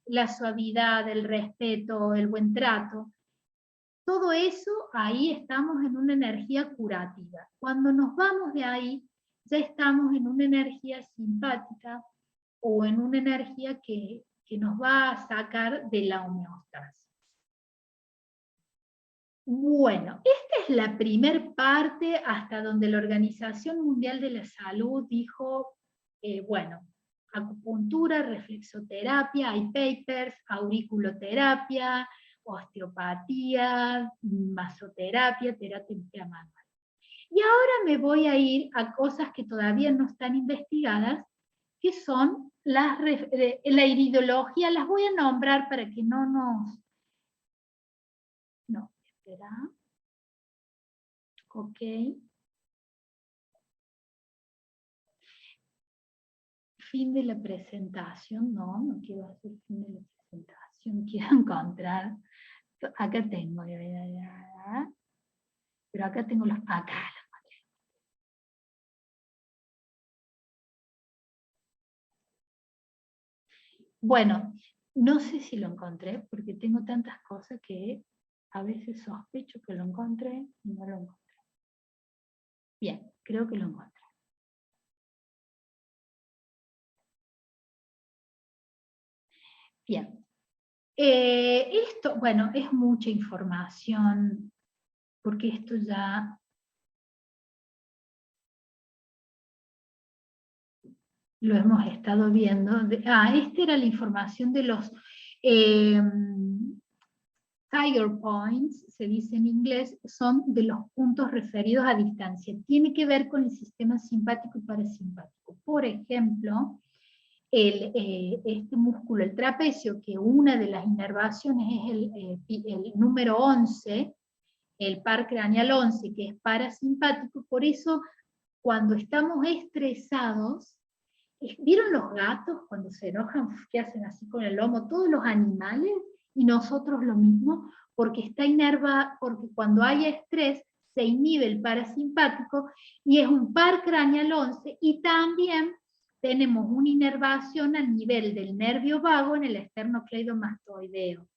la suavidad, el respeto, el buen trato, todo eso, ahí estamos en una energía curativa. Cuando nos vamos de ahí, ya estamos en una energía simpática o en una energía que nos va a sacar de la homeostasis. Bueno, esta es la primer parte hasta donde la Organización Mundial de la Salud dijo, bueno, acupuntura, reflexoterapia, hay papers, auriculoterapia, osteopatía, masoterapia, terapia manual. Y ahora me voy a ir a cosas que todavía no están investigadas, que son la iridología. Las voy a nombrar para que no nos... No, espera. Ok. Fin de la presentación. No, no quiero hacer fin de la presentación. Quiero encontrar... Acá tengo... Pero acá tengo los... Acá. Bueno, no sé si lo encontré, porque tengo tantas cosas que a veces sospecho que lo encontré y no lo encontré. Bien, creo que lo encontré. Bien. Esto, bueno, es mucha información, porque esto ya... lo hemos estado viendo. Esta era la información de los trigger points, se dice en inglés, son de los puntos referidos a distancia. Tiene que ver con el sistema simpático y parasimpático. Por ejemplo, este músculo, el trapecio, que una de las inervaciones es el número 11, el par craneal 11, que es parasimpático. Por eso, cuando estamos estresados, ¿vieron los gatos cuando se enojan, que hacen así con el lomo? Todos los animales, y nosotros lo mismo, porque está inervado, porque cuando hay estrés se inhibe el parasimpático, y es un par craneal 11, y también tenemos una inervación a nivel del nervio vago en el esternocleidomastoideo.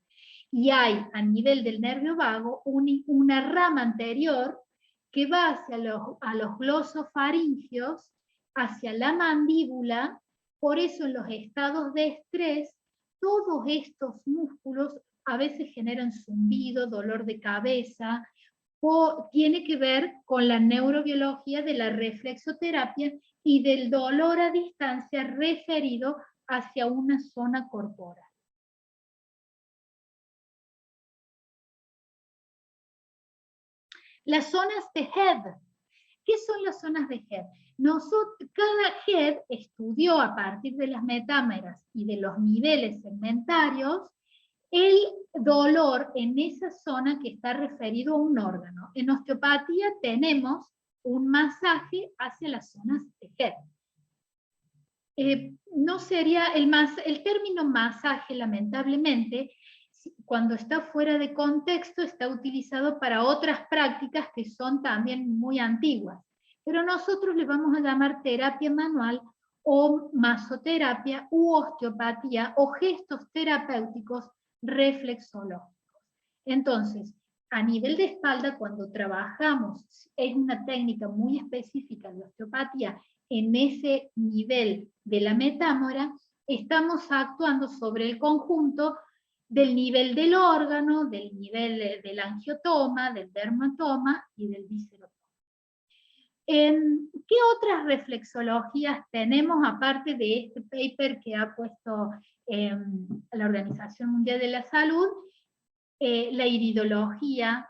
Y hay a nivel del nervio vago una rama anterior que va hacia a los glosofaringios, hacia la mandíbula. Por eso en los estados de estrés, todos estos músculos a veces generan zumbido, dolor de cabeza, o tiene que ver con la neurobiología de la reflexoterapia y del dolor a distancia referido hacia una zona corporal. Las zonas de Head. ¿Qué son las zonas de Head? Cada Head estudió a partir de las metámeras y de los niveles segmentarios el dolor en esa zona que está referido a un órgano. En osteopatía tenemos un masaje hacia las zonas de Head. No sería el término masaje, lamentablemente, cuando está fuera de contexto, está utilizado para otras prácticas que son también muy antiguas. Pero nosotros le vamos a llamar terapia manual o masoterapia u osteopatía o gestos terapéuticos reflexológicos. Entonces, a nivel de espalda, cuando trabajamos, es una técnica muy específica de osteopatía, en ese nivel de la metámora, estamos actuando sobre el conjunto del nivel del órgano, del nivel del angiotoma, del dermatoma y del viscerotoma. ¿Qué otras reflexologías tenemos aparte de este paper que ha puesto la Organización Mundial de la Salud? La iridología,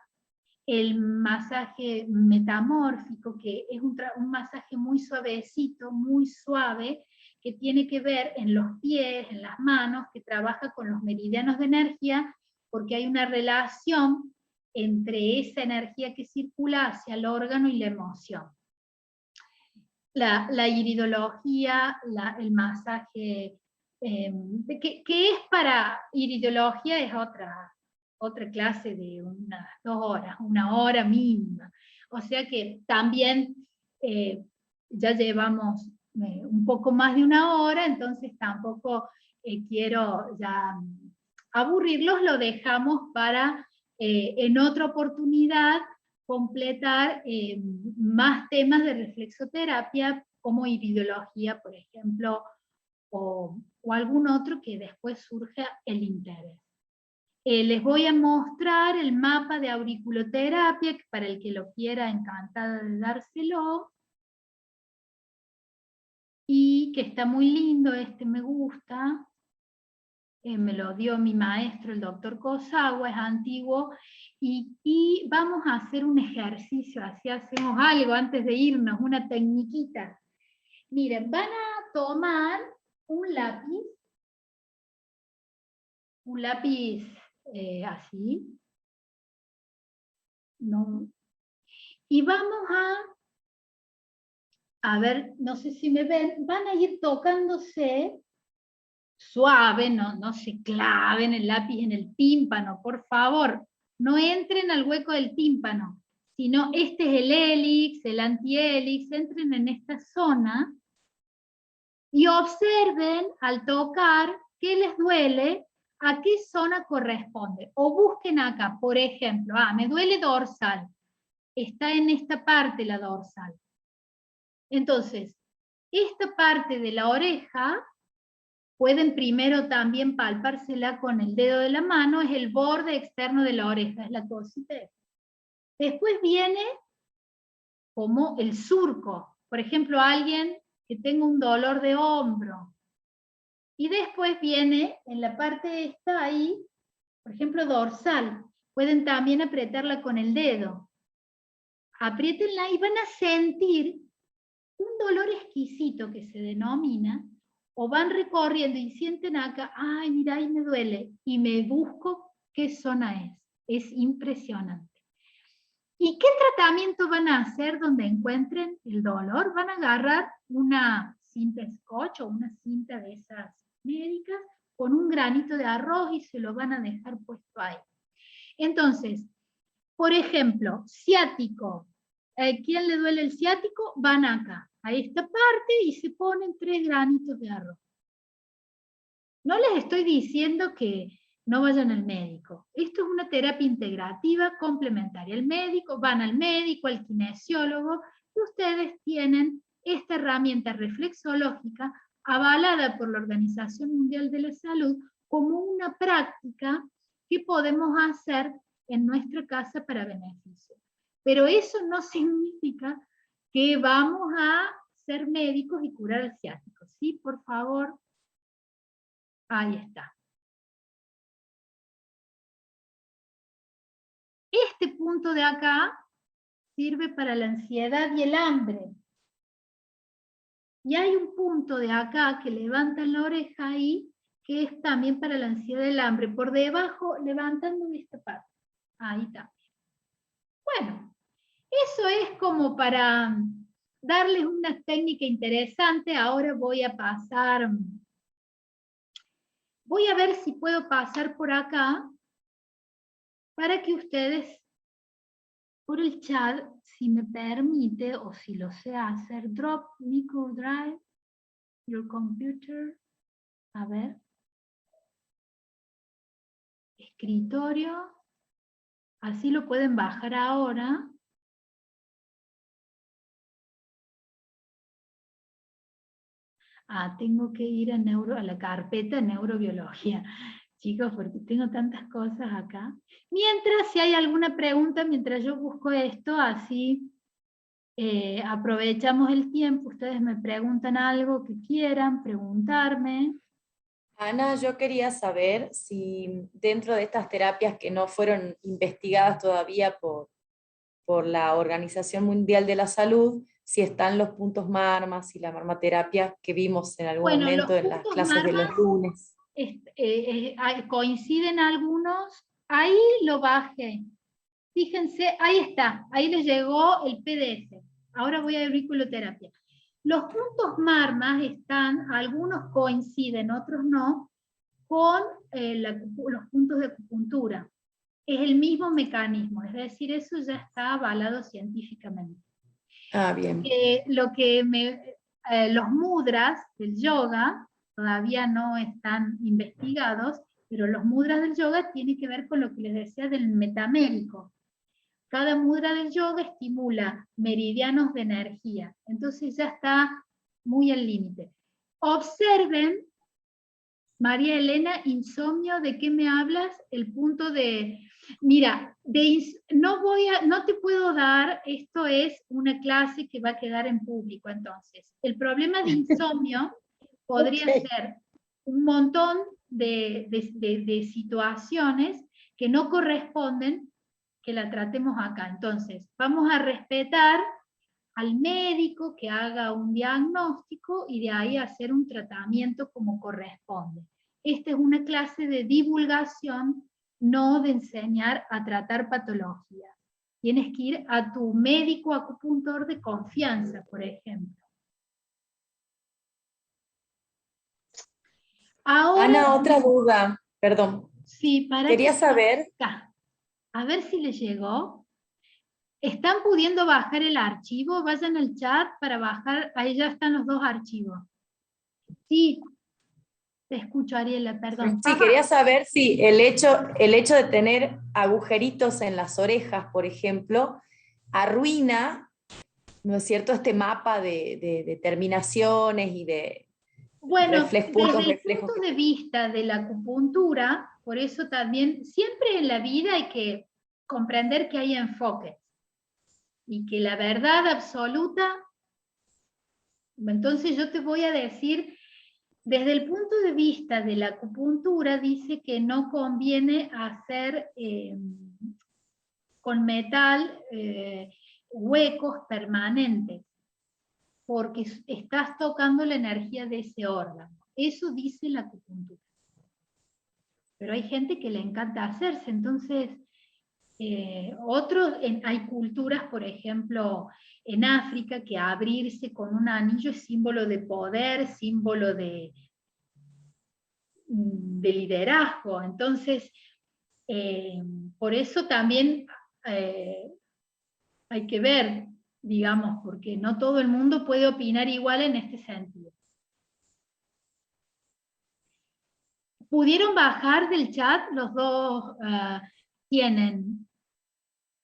el masaje metamórfico, que es un masaje muy suavecito, muy suave, que tiene que ver en los pies, en las manos, que trabaja con los meridianos de energía, porque hay una relación entre esa energía que circula hacia el órgano y la emoción. La iridología, el masaje, que es para iridología, es otra clase de unas 2 horas, 1 hora mínima. O sea que también ya llevamos un poco más de 1 hora, entonces tampoco quiero ya aburrirlos, lo dejamos para en otra oportunidad completar más temas de reflexoterapia como iridología, por ejemplo, o algún otro que después surja el interés. Les voy a mostrar el mapa de auriculoterapia, que para el que lo quiera, encantada de dárselo. Y que está muy lindo, me gusta. Me lo dio mi maestro, el doctor Kosawa, es antiguo. Y vamos a hacer un ejercicio, así hacemos algo antes de irnos, una tecniquita. Miren, van a tomar un lápiz así, no. Y vamos a ver, no sé si me ven, van a ir tocándose suave, no se claven el lápiz en el tímpano, por favor, no entren al hueco del tímpano, sino este es el hélix, el antihélix, entren en esta zona y observen al tocar qué les duele, a qué zona corresponde, o busquen acá, por ejemplo, me duele dorsal, está en esta parte la dorsal. Entonces, esta parte de la oreja, pueden primero también palpársela con el dedo de la mano, es el borde externo de la oreja, es la cosita. Después viene como el surco, por ejemplo, alguien que tenga un dolor de hombro. Y después viene en la parte esta ahí, por ejemplo, dorsal. Pueden también apretarla con el dedo. Apriétenla y van a sentir un dolor exquisito que se denomina, o van recorriendo y sienten acá, ay, mira, ahí me duele, y me busco qué zona es. Es impresionante. ¿Y qué tratamiento van a hacer donde encuentren el dolor? Van a agarrar una cinta scotch o una cinta de esas médicas con un granito de arroz y se lo van a dejar puesto ahí. Entonces, por ejemplo, ciático. ¿Quién le duele el ciático? Van acá. a esta parte y se ponen 3 granitos de arroz. No les estoy diciendo que no vayan al médico. Esto es una terapia integrativa complementaria. Van al médico, al kinesiólogo, y ustedes tienen esta herramienta reflexológica avalada por la Organización Mundial de la Salud como una práctica que podemos hacer en nuestra casa para beneficio. Pero eso no significa que vamos a ser médicos y curar al ciático. ¿Sí? Por favor. Ahí está. Este punto de acá sirve para la ansiedad y el hambre. Y hay un punto de acá que levanta la oreja ahí, que es también para la ansiedad y el hambre. Por debajo, levantando esta parte. Ahí también. Bueno, eso es como para darles una técnica interesante. Ahora voy a ver si puedo pasar por acá para que ustedes, por el chat, si me permite, o si lo sé hacer, drop micro drive, your computer, a ver, escritorio, así lo pueden bajar ahora. Tengo que ir a la carpeta de neurobiología. Chicos, porque tengo tantas cosas acá. Mientras, si hay alguna pregunta, mientras yo busco esto, así aprovechamos el tiempo, ustedes me preguntan algo que quieran preguntarme. Ana, yo quería saber si dentro de estas terapias que no fueron investigadas todavía por la Organización Mundial de la Salud, si están los puntos marmas y la marmaterapia que vimos en algún momento en las clases de los lunes. Coinciden algunos, ahí lo bajé. Fíjense, ahí está, ahí les llegó el PDF. Ahora voy a auriculoterapia. Los puntos marmas están, algunos coinciden, otros no, con los puntos de acupuntura. Es el mismo mecanismo, es decir, eso ya está avalado científicamente. Bien. Los mudras del yoga todavía no están investigados, pero los mudras del yoga tienen que ver con lo que les decía del metamérico. Cada mudra del yoga estimula meridianos de energía, entonces ya está muy al límite. Observen, María Elena, insomnio, ¿de qué me hablas? El punto de... Mira, no te puedo dar, esto es una clase que va a quedar en público, entonces. El problema de insomnio podría ser un montón de situaciones que no corresponden que la tratemos acá. Entonces, vamos a respetar al médico que haga un diagnóstico y de ahí hacer un tratamiento como corresponde. Esta es una clase de divulgación, no de enseñar a tratar patologías. Tienes que ir a tu médico acupuntor de confianza, por ejemplo. Ahora, Ana, otra duda, perdón. Sí, quería saber... A ver si les llegó. ¿Están pudiendo bajar el archivo? Vayan al chat para bajar, ahí ya están los 2 archivos. Sí, te escucho, Ariela, perdón. Sí, quería saber si el hecho de tener agujeritos en las orejas, por ejemplo, arruina, ¿no es cierto?, este mapa de terminaciones y de puntos desde el reflejos. punto de vista de la acupuntura, por eso también, siempre en la vida hay que comprender que hay enfoques y que la verdad absoluta, entonces yo te voy a decir, desde el punto de vista de la acupuntura, dice que no conviene hacer con metal huecos permanentes, porque estás tocando la energía de ese órgano. Eso dice la acupuntura. Pero hay gente que le encanta hacerse, entonces hay culturas, por ejemplo, en África, que abrirse con un anillo es símbolo de poder, símbolo de liderazgo. Entonces, por eso también hay que ver digamos, porque no todo el mundo puede opinar igual en este sentido. ¿Pudieron bajar del chat? Los dos tienen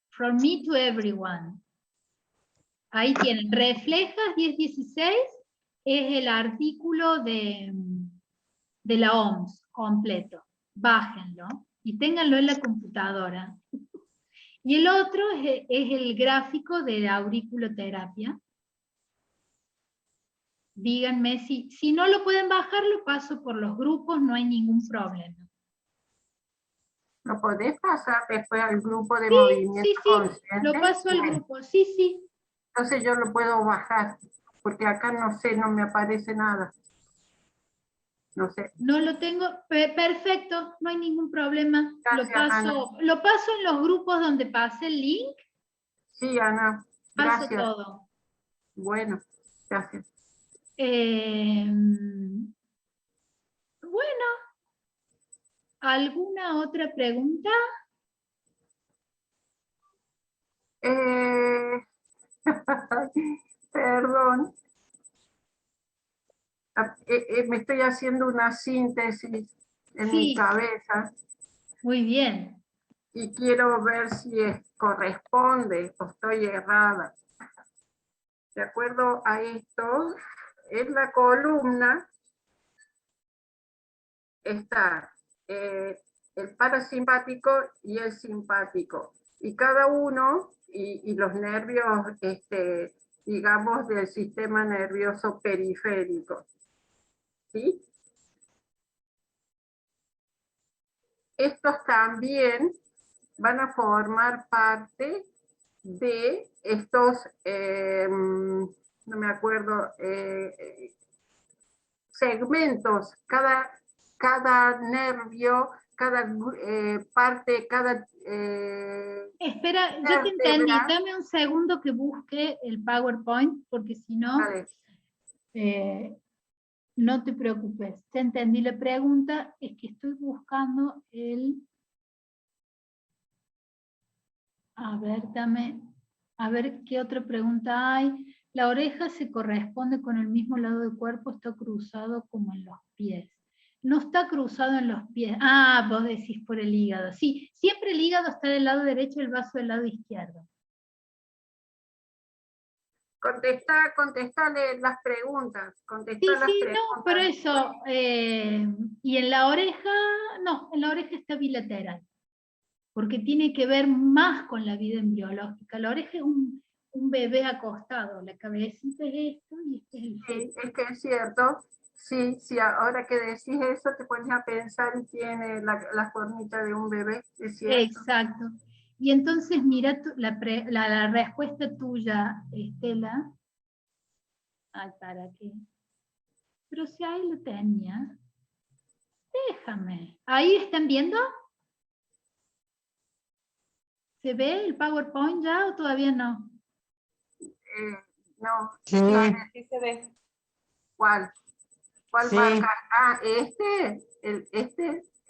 From Me to Everyone. Ahí tienen, Reflejas 1016 es el artículo de la OMS completo. Bájenlo y ténganlo en la computadora. Y el otro es el gráfico de la auriculoterapia. Díganme si no lo pueden bajar, lo paso por los grupos, no hay ningún problema. ¿Lo podés pasar después al grupo de Sí, movimiento sí, consciente? lo paso al Bueno, grupo, sí. entonces yo lo puedo bajar, porque acá no sé, no me aparece nada. No sé. No lo tengo, perfecto, no hay ningún problema. Gracias, Ana. Lo paso en los grupos donde pase el link, Sí, Ana, paso gracias. todo. Bueno, gracias. Bueno, ¿alguna otra pregunta? Perdón. Me estoy haciendo una síntesis en mi Sí, cabeza muy bien. y quiero ver si corresponde o estoy errada. De acuerdo a esto, en la columna está el parasimpático y el simpático. Y cada uno, y los nervios, digamos, del sistema nervioso periférico. ¿Sí? Estos también van a formar parte de estos, no me acuerdo, segmentos, cada nervio, cada parte, cada Espera, yo te entendí. vértebra. Dame un segundo que busque el PowerPoint, porque si no, Vale. no te preocupes. Te entendí la pregunta, es que estoy buscando a ver qué otra pregunta hay. La oreja se corresponde con el mismo lado del cuerpo, está cruzado como en los pies. No está cruzado en los pies. Ah, vos decís por el hígado. Sí, siempre el hígado está del lado derecho y el vaso del lado izquierdo. Contestale las preguntas. Sí, no, por eso. Y en la oreja, no, en la oreja está bilateral, porque tiene que ver más con la vida embriológica. La oreja es un bebé acostado, la cabecita es esto y este es el feto. Sí, es que es cierto. Sí, sí, ahora que decís eso te pones a pensar y tiene la formita de un bebé, es cierto. Exacto. Y entonces mira la respuesta tuya, Estela. Ay, ¿para qué? Pero si ahí lo tenía. Déjame. ¿Ahí están viendo? ¿Se ve el PowerPoint ya o todavía no? No, Sí. sí se ve. ¿Cuál? ¿Cuál Sí. marca? Ah,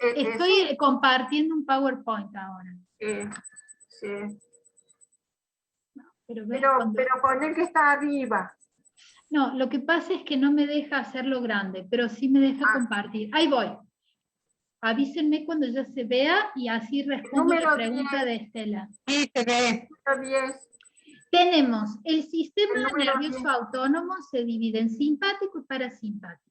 Estoy compartiendo un PowerPoint ahora. sí. Pero, Pero poner que está arriba. No, lo que pasa es que no me deja hacerlo grande, pero sí me deja compartir. Ahí voy. Avísenme cuando ya se vea y así respondo la pregunta de Estela. Sí, se ve. Número 10. Tenemos el sistema El número nervioso 10. autónomo, se divide en simpático y parasimpático.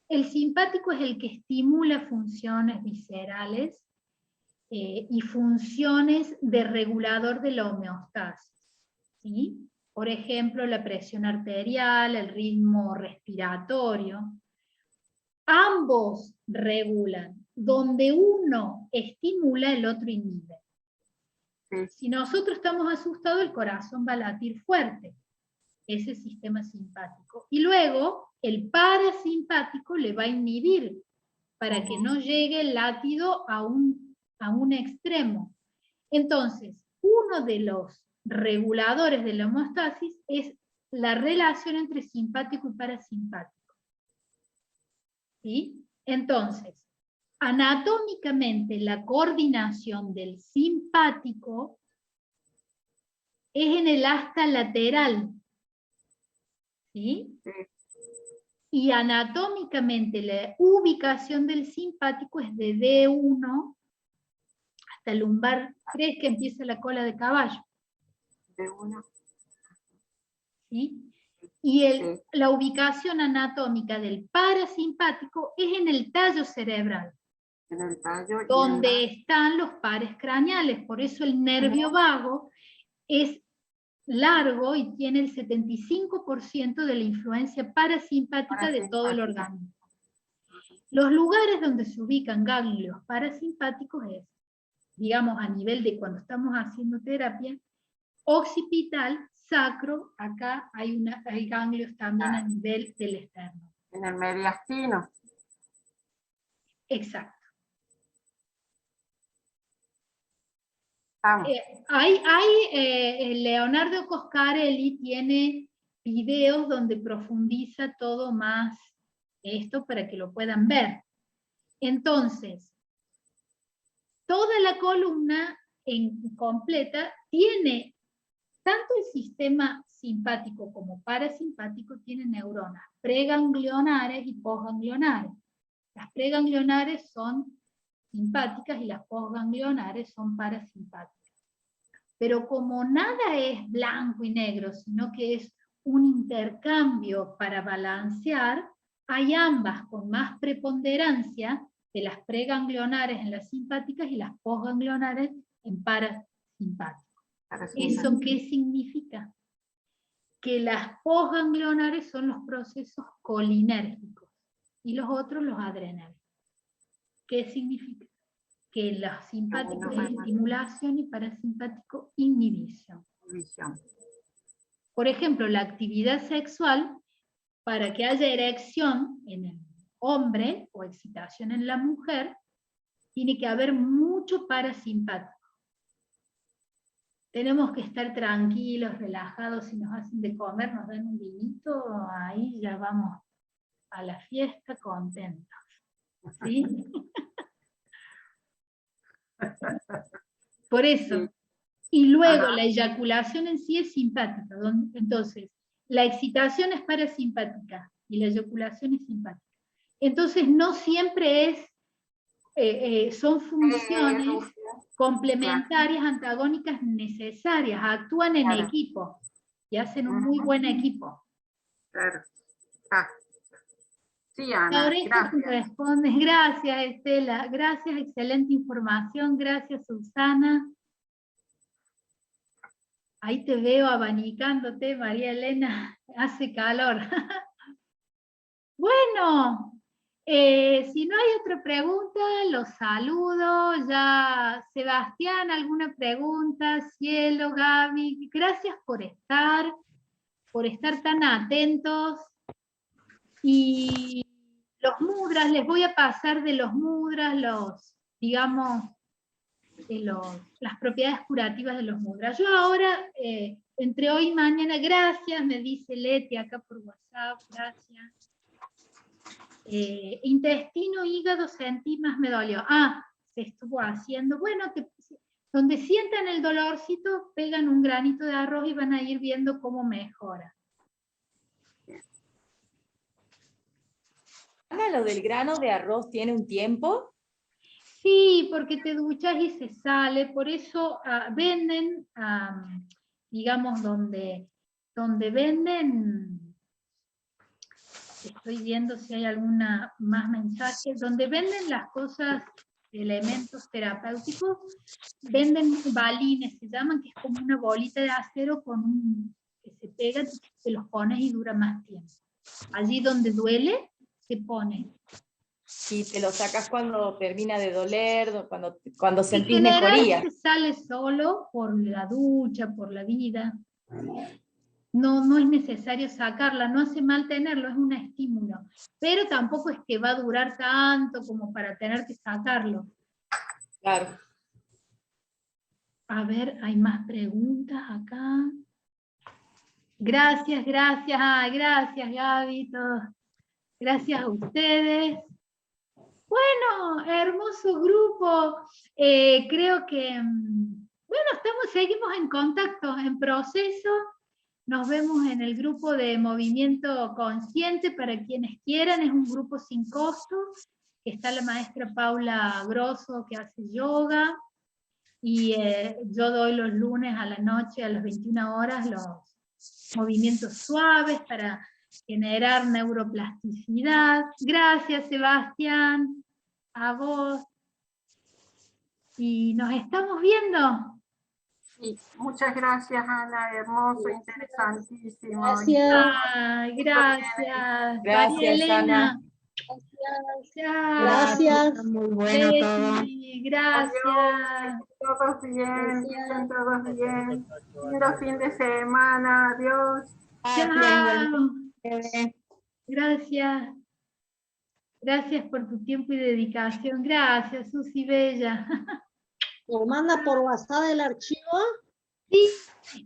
El simpático es el que estimula funciones viscerales y funciones de regulador de la homeostasis. ¿Sí? Por ejemplo, la presión arterial, el ritmo respiratorio. Ambos regulan. Donde uno estimula, el otro inhibe. Sí. Si nosotros estamos asustados, el corazón va a latir fuerte. Ese sistema simpático. Y luego, el parasimpático le va a inhibir para que no llegue el latido a un extremo. Entonces, uno de los reguladores de la homeostasis es la relación entre simpático y parasimpático. ¿Sí? Entonces, anatómicamente la coordinación del simpático es en el asta lateral. ¿Sí? Sí. Y anatómicamente la ubicación del simpático es de D1 hasta el lumbar 3, que empieza la cola de caballo. De uno. ¿Sí? Y Sí. la ubicación anatómica del parasimpático es en el tallo cerebral, En el tallo y donde están los pares craneales. Por eso el nervio vago es largo y tiene el 75% de la influencia parasimpática de todo el organismo. Los lugares donde se ubican ganglios parasimpáticos es, digamos, a nivel de cuando estamos haciendo terapia, occipital, sacro, acá hay ganglios también a nivel del externo. en el mediastino. Exacto. Estamos. Leonardo Coscarelli tiene videos donde profundiza todo más esto para que lo puedan ver. Entonces, toda la columna completa tiene, tanto el sistema simpático como parasimpático tiene neuronas preganglionares y posganglionares. Las preganglionares son simpáticas y las posganglionares son parasimpáticas. Pero como nada es blanco y negro, sino que es un intercambio para balancear, hay ambas con más preponderancia de las preganglionares en las simpáticas y las posganglionares en parasimpáticas. ¿Eso qué significa? Que las posganglionares son los procesos colinérgicos y los otros los adrenales. ¿Qué significa? Que los simpáticos es estimulación y parasimpático inhibición. Por ejemplo, la actividad sexual, para que haya erección en el hombre o excitación en la mujer, tiene que haber mucho parasimpático. Tenemos que estar tranquilos, relajados, si nos hacen de comer, nos dan un vinito, ahí ya vamos a la fiesta contentos. ¿Sí? Por eso. Y luego la eyaculación en sí es simpática. Entonces, la excitación es parasimpática y la eyaculación es simpática. Entonces, no siempre son funciones complementarias, antagónicas, necesarias. Actúan en equipo y hacen un muy buen equipo. Claro. Sí, Ana, Ahora esto tú respondes. Gracias, Estela. Gracias, excelente información. Gracias, Susana. Ahí te veo abanicándote, María Elena. Hace calor. Bueno, si no hay otra pregunta, los saludo. Ya, Sebastián, ¿alguna pregunta? Cielo, Gaby, gracias por estar tan atentos. Y los mudras, les voy a pasar de los mudras, digamos, las propiedades curativas de los mudras. Yo ahora, entre hoy y mañana, gracias, me dice Leti acá por WhatsApp, gracias. Intestino, hígado, sentí más me dolió. Se estuvo haciendo, bueno, donde sientan el dolorcito, pegan un granito de arroz y van a ir viendo cómo mejora. Ana, ¿lo del grano de arroz tiene un tiempo? Sí, porque te duchas y se sale, por eso venden, digamos, donde venden, estoy viendo si hay alguna más mensaje, donde venden las cosas, elementos terapéuticos, venden balines, se llaman, que es como una bolita de acero que se pega, te los pones y dura más tiempo. Allí donde duele, se pone. Y te lo sacas cuando termina de doler, cuando sentís en general mejoría. se sale solo por la ducha, por la vida. No es necesario sacarla, no hace mal tenerlo, es un estímulo. Pero tampoco es que va a durar tanto como para tener que sacarlo. Claro. A ver, hay más preguntas acá. Gracias, gracias Gaby, todos. Gracias a ustedes. Bueno, hermoso grupo. Creo que, bueno, seguimos en contacto, en proceso. Nos vemos en el grupo de Movimiento Consciente para quienes quieran, es un grupo sin costo, que está la maestra Paula Grosso que hace yoga, y yo doy los lunes a la noche a las 21 horas los movimientos suaves para generar neuroplasticidad. Gracias, Sebastián, a vos. Y nos estamos viendo. Sí, muchas gracias, Ana, hermoso, interesantísimo. Gracias. Ay, gracias. Gracias, María Elena. Ana. Gracias. Muy bueno todo. Leslie, gracias. Adiós, que todos bien, que estén todos bien. Lindo fin de semana, adiós. Chao. Igualmente. Gracias. Gracias por tu tiempo y dedicación. Gracias, Susi Bella. ¿Nos manda por WhatsApp el archivo? Sí,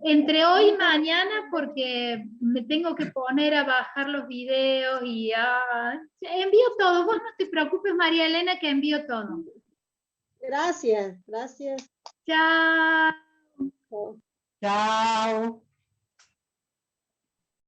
entre hoy y mañana porque me tengo que poner a bajar los videos y envío todo. Vos no te preocupes, María Elena, que envío todo. Gracias, gracias. Chao. Chao. Chao.